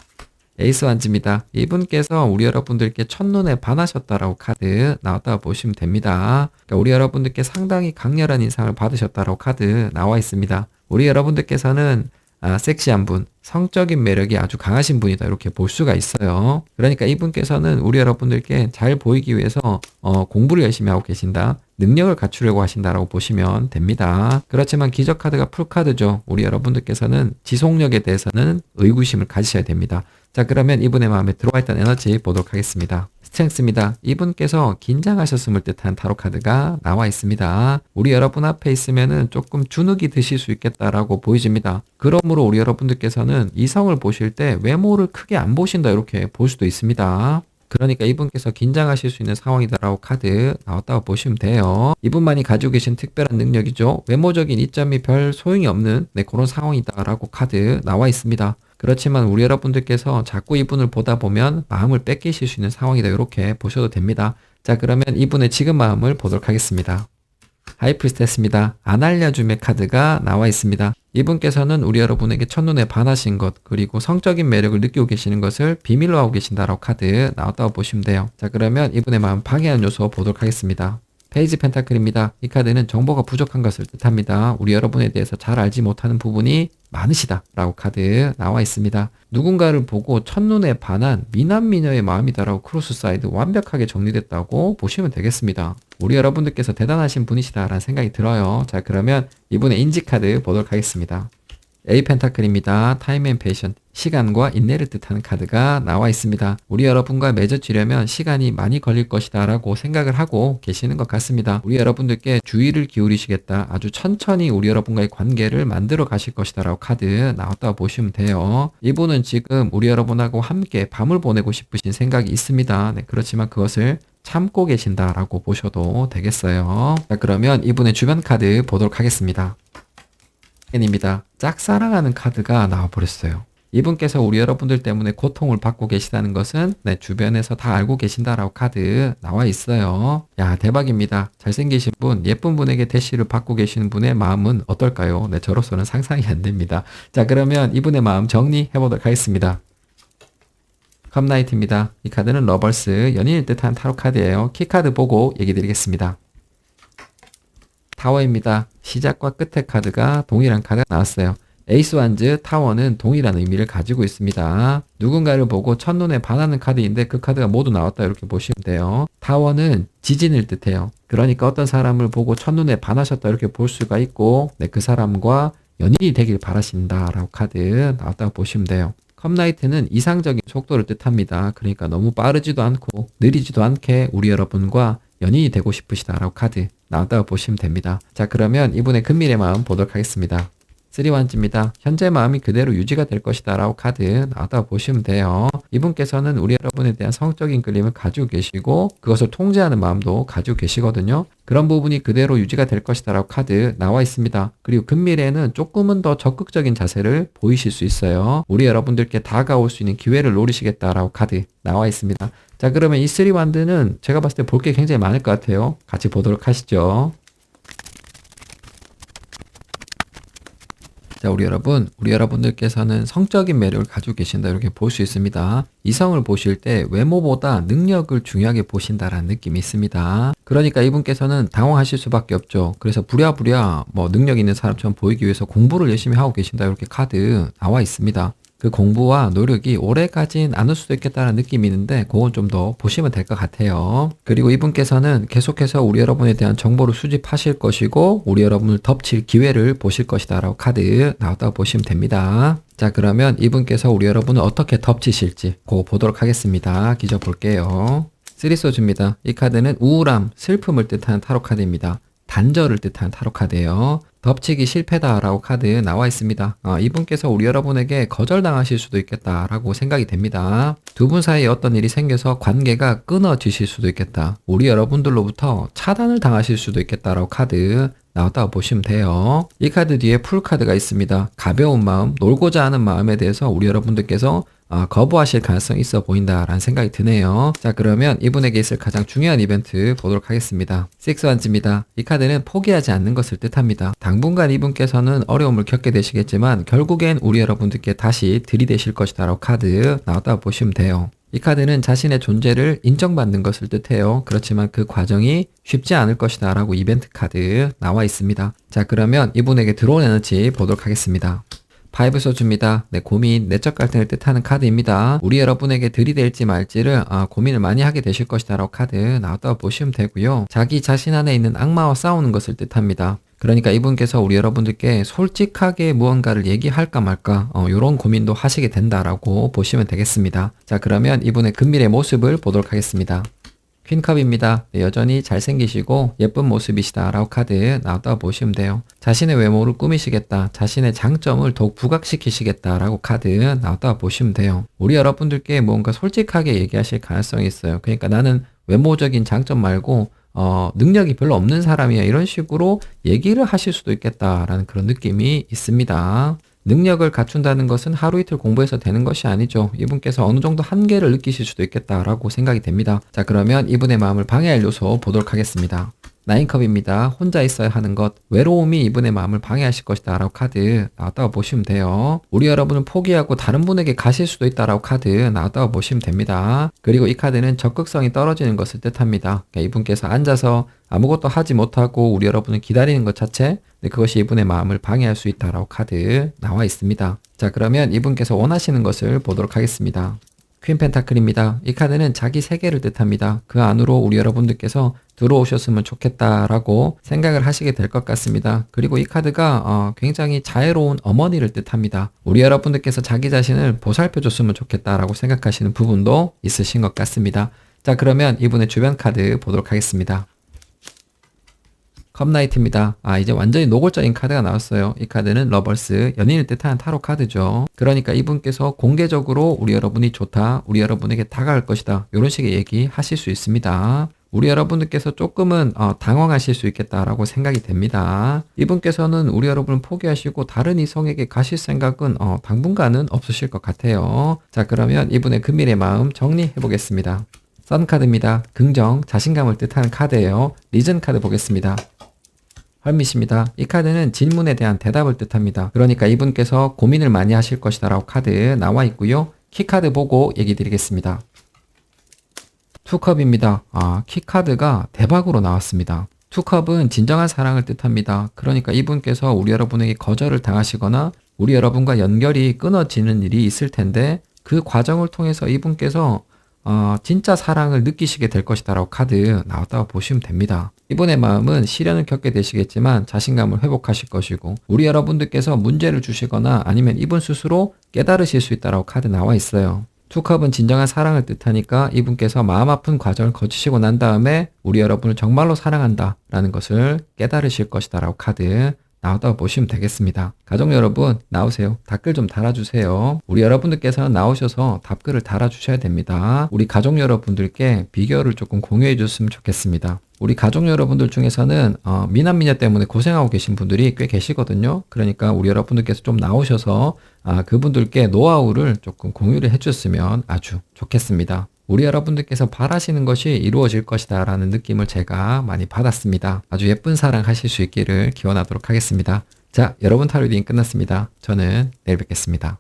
에이스 완즈입니다. 이분께서 우리 여러분들께 첫눈에 반하셨다라고 카드 나왔다고 보시면 됩니다. 그러니까 우리 여러분들께 상당히 강렬한 인상을 받으셨다라고 카드 나와 있습니다. 우리 여러분들께서는 섹시한 분, 성적인 매력이 아주 강하신 분이다 이렇게 볼 수가 있어요. 그러니까 이분께서는 우리 여러분들께 잘 보이기 위해서 공부를 열심히 하고 계신다. 능력을 갖추려고 하신다라고 보시면 됩니다. 그렇지만 기적 카드가 풀카드죠. 우리 여러분들께서는 지속력에 대해서는 의구심을 가지셔야 됩니다. 자, 그러면 이분의 마음에 들어와 있던 에너지 보도록 하겠습니다. 스트렝스입니다. 이분께서 긴장하셨음을 뜻한 타로 카드가 나와 있습니다. 우리 여러분 앞에 있으면은 조금 주눅이 드실 수 있겠다라고 보여집니다. 그러므로 우리 여러분들께서는 이성을 보실 때 외모를 크게 안 보신다 이렇게 볼 수도 있습니다. 그러니까 이분께서 긴장하실 수 있는 상황이다라고 카드 나왔다고 보시면 돼요. 이분만이 가지고 계신 특별한 능력이죠. 외모적인 이점이 별 소용이 없는 그런 상황이다라고 카드 나와 있습니다. 그렇지만 우리 여러분들께서 자꾸 이분을 보다 보면 마음을 뺏기실 수 있는 상황이다 이렇게 보셔도 됩니다. 자, 그러면 이분의 지금 마음을 보도록 하겠습니다. 하이프리스테스입니다. 안 알려줌의 카드가 나와 있습니다. 이분께서는 우리 여러분에게 첫눈에 반하신 것 그리고 성적인 매력을 느끼고 계시는 것을 비밀로 하고 계신다라고 카드 나왔다고 보시면 돼요. 자, 그러면 이분의 마음 방해하는 요소 보도록 하겠습니다. 페이지 펜타클입니다. 이 카드는 정보가 부족한 것을 뜻합니다. 우리 여러분에 대해서 잘 알지 못하는 부분이 많으시다 라고 카드 나와 있습니다. 누군가를 보고 첫눈에 반한 미남미녀의 마음이다라고 크로스 사이드 완벽하게 정리됐다고 보시면 되겠습니다. 우리 여러분들께서 대단하신 분이시다라는 생각이 들어요. 자, 그러면 이분의 인지 카드 보도록 하겠습니다. A 펜타클입니다. 타임 앤 페이션, 시간과 인내를 뜻하는 카드가 나와 있습니다. 우리 여러분과 맺어지려면 시간이 많이 걸릴 것이다 라고 생각을 하고 계시는 것 같습니다. 우리 여러분들께 주의를 기울이시겠다, 아주 천천히 우리 여러분과의 관계를 만들어 가실 것이다 라고 카드 나왔다고 보시면 돼요. 이분은 지금 우리 여러분하고 함께 밤을 보내고 싶으신 생각이 있습니다. 네, 그렇지만 그것을 참고 계신다라고 보셔도 되겠어요. 자, 그러면 이분의 주변 카드 보도록 하겠습니다. 입니다. 짝사랑하는 카드가 나와버렸어요. 이분께서 우리 여러분들 때문에 고통을 받고 계시다는 것은 주변에서 다 알고 계신다라고 카드 나와 있어요. 야, 대박입니다. 잘생기신 분, 예쁜 분에게 대시를 받고 계시는 분의 마음은 어떨까요? 저로서는 상상이 안 됩니다. 자, 그러면 이분의 마음 정리해 보도록 하겠습니다. 컵나이트입니다. 이 카드는 러버스, 연인을 뜻한 타로 카드예요. 키카드 보고 얘기 드리겠습니다. 타워입니다. 시작과 끝의 카드가 동일한 카드가 나왔어요. 에이스 완즈, 타워는 동일한 의미를 가지고 있습니다. 누군가를 보고 첫눈에 반하는 카드인데 그 카드가 모두 나왔다 이렇게 보시면 돼요. 타워는 지진을 뜻해요. 그러니까 어떤 사람을 보고 첫눈에 반하셨다 이렇게 볼 수가 있고 그 사람과 연인이 되길 바라신다라고 카드 나왔다고 보시면 돼요. 컵나이트는 이상적인 속도를 뜻합니다. 그러니까 너무 빠르지도 않고 느리지도 않게 우리 여러분과 연인이 되고 싶으시다라고 카드 나왔다고 보시면 됩니다. 자, 그러면 이분의 금밀의 마음 보도록 하겠습니다. 3완즈입니다. 현재 마음이 그대로 유지가 될 것이다 라고 카드 나왔다고 보시면 돼요. 이분께서는 우리 여러분에 대한 성적인 끌림을 가지고 계시고 그것을 통제하는 마음도 가지고 계시거든요. 그런 부분이 그대로 유지가 될 것이다 라고 카드 나와 있습니다. 그리고 금밀에는 조금은 더 적극적인 자세를 보이실 수 있어요. 우리 여러분들께 다가올 수 있는 기회를 노리시겠다라고 카드 나와 있습니다. 자, 그러면 이 3와드는 제가 봤을 때 볼 게 굉장히 많을 것 같아요. 같이 보도록 하시죠. 자, 우리 여러분들께서는 성적인 매력을 가지고 계신다 이렇게 볼 수 있습니다. 이성을 보실 때 외모보다 능력을 중요하게 보신다라는 느낌이 있습니다. 그러니까 이분께서는 당황하실 수밖에 없죠. 그래서 부랴부랴 능력 있는 사람처럼 보이기 위해서 공부를 열심히 하고 계신다 이렇게 카드 나와 있습니다. 그 공부와 노력이 오래 가진 않을 수도 있겠다는 느낌이 있는데 그건 좀 더 보시면 될 것 같아요. 그리고 이분께서는 계속해서 우리 여러분에 대한 정보를 수집하실 것이고 우리 여러분을 덮칠 기회를 보실 것이다 라고 카드 나왔다고 보시면 됩니다. 자, 그러면 이분께서 우리 여러분을 어떻게 덮치실지 그거 보도록 하겠습니다. 기저 볼게요. 3소주입니다. 이 카드는 우울함, 슬픔을 뜻하는 타로 카드입니다. 단절을 뜻하는 타로 카드예요. 덮치기 실패다라고 카드 나와 있습니다. 이분께서 우리 여러분에게 거절당하실 수도 있겠다라고 생각이 됩니다. 두 분 사이에 어떤 일이 생겨서 관계가 끊어지실 수도 있겠다. 우리 여러분들로부터 차단을 당하실 수도 있겠다라고 카드 나왔다고 보시면 돼요. 이 카드 뒤에 풀 카드가 있습니다. 가벼운 마음, 놀고자 하는 마음에 대해서 우리 여러분들께서 거부하실 가능성이 있어 보인다라는 생각이 드네요. 자, 그러면 이분에게 있을 가장 중요한 이벤트 보도록 하겠습니다. 6원즈입니다. 이 카드는 포기하지 않는 것을 뜻합니다. 당분간 이분께서는 어려움을 겪게 되시겠지만 결국엔 우리 여러분들께 다시 들이대실 것이다 라고 카드 나왔다고 보시면 돼요. 이 카드는 자신의 존재를 인정받는 것을 뜻해요. 그렇지만 그 과정이 쉽지 않을 것이다 라고 이벤트 카드 나와 있습니다. 자, 그러면 이분에게 들어온 에너지 보도록 하겠습니다. 5소주입니다. 네, 고민, 내적 갈등을 뜻하는 카드입니다. 우리 여러분에게 들이댈지 말지를 고민을 많이 하게 되실 것이다 라고 카드 나왔다고 보시면 되고요. 자기 자신 안에 있는 악마와 싸우는 것을 뜻합니다. 그러니까 이분께서 우리 여러분들께 솔직하게 무언가를 얘기할까 말까 이런 고민도 하시게 된다라고 보시면 되겠습니다. 자, 그러면 이분의 근밀의 모습을 보도록 하겠습니다. 퀸컵입니다. 네, 여전히 잘생기시고 예쁜 모습이시다 라고 카드 나왔다고 보시면 돼요. 자신의 외모를 꾸미시겠다, 자신의 장점을 더욱 부각시키시겠다 라고 카드 나왔다고 보시면 돼요. 우리 여러분들께 뭔가 솔직하게 얘기하실 가능성이 있어요. 그러니까 나는 외모적인 장점 말고 능력이 별로 없는 사람이야, 이런 식으로 얘기를 하실 수도 있겠다라는 그런 느낌이 있습니다. 능력을 갖춘다는 것은 하루 이틀 공부해서 되는 것이 아니죠. 이분께서 어느 정도 한계를 느끼실 수도 있겠다라고 생각이 됩니다. 자, 그러면 이분의 마음을 방해할 요소 보도록 하겠습니다. 9컵입니다. 혼자 있어야 하는 것, 외로움이 이분의 마음을 방해하실 것이다 라고 카드 나왔다고 보시면 돼요. 우리 여러분은 포기하고 다른 분에게 가실 수도 있다 라고 카드 나왔다고 보시면 됩니다. 그리고 이 카드는 적극성이 떨어지는 것을 뜻합니다. 그러니까 이분께서 앉아서 아무것도 하지 못하고 우리 여러분을 기다리는 것 자체, 그것이 이분의 마음을 방해할 수 있다라고 카드 나와 있습니다. 자, 그러면 이분께서 원하시는 것을 보도록 하겠습니다. 퀸 펜타클입니다. 이 카드는 자기 세계를 뜻합니다. 그 안으로 우리 여러분들께서 들어오셨으면 좋겠다라고 생각을 하시게 될 것 같습니다. 그리고 이 카드가 굉장히 자애로운 어머니를 뜻합니다. 우리 여러분들께서 자기 자신을 보살펴줬으면 좋겠다라고 생각하시는 부분도 있으신 것 같습니다. 자, 그러면 이분의 주변 카드 보도록 하겠습니다. 컵나이트입니다. 이제 완전히 노골적인 카드가 나왔어요. 이 카드는 러버스, 연인을 뜻하는 타로 카드죠. 그러니까 이분께서 공개적으로 우리 여러분이 좋다, 우리 여러분에게 다가갈 것이다, 이런 식의 얘기 하실 수 있습니다. 우리 여러분들께서 조금은 당황하실 수 있겠다라고 생각이 됩니다. 이분께서는 우리 여러분을 포기하시고 다른 이성에게 가실 생각은 당분간은 없으실 것 같아요. 자, 그러면 이분의 금밀의 마음 정리해 보겠습니다. 선 카드입니다. 긍정, 자신감을 뜻하는 카드예요. 리즌 카드 보겠습니다. 헐밋입니다. 이 카드는 질문에 대한 대답을 뜻합니다. 그러니까 이분께서 고민을 많이 하실 것이다 라고 카드 나와 있고요. 키카드 보고 얘기 드리겠습니다. 투컵입니다. 키카드가 대박으로 나왔습니다. 투컵은 진정한 사랑을 뜻합니다. 그러니까 이분께서 우리 여러분에게 거절을 당하시거나 우리 여러분과 연결이 끊어지는 일이 있을 텐데 그 과정을 통해서 이분께서 진짜 사랑을 느끼시게 될 것이다 라고 카드 나왔다고 보시면 됩니다. 이분의 마음은 시련을 겪게 되시겠지만 자신감을 회복하실 것이고 우리 여러분들께서 문제를 주시거나 아니면 이분 스스로 깨달으실 수 있다라고 카드 나와 있어요. 투컵은 진정한 사랑을 뜻하니까 이분께서 마음 아픈 과정을 거치시고 난 다음에 우리 여러분을 정말로 사랑한다 라는 것을 깨달으실 것이다 라고 카드 나왔다고 보시면 되겠습니다. 가족 여러분, 나오세요. 댓글 좀 달아주세요. 우리 여러분들께서는 나오셔서 답글을 달아주셔야 됩니다. 우리 가족 여러분들께 비결을 조금 공유해 줬으면 좋겠습니다. 우리 가족 여러분들 중에서는 미남 미녀 때문에 고생하고 계신 분들이 꽤 계시거든요. 그러니까 우리 여러분들께서 좀 나오셔서 그분들께 노하우를 조금 공유를 해줬으면 아주 좋겠습니다. 우리 여러분들께서 바라시는 것이 이루어질 것이다 라는 느낌을 제가 많이 받았습니다. 아주 예쁜 사랑 하실 수 있기를 기원하도록 하겠습니다. 자, 여러분 타로 리딩 끝났습니다. 저는 내일 뵙겠습니다.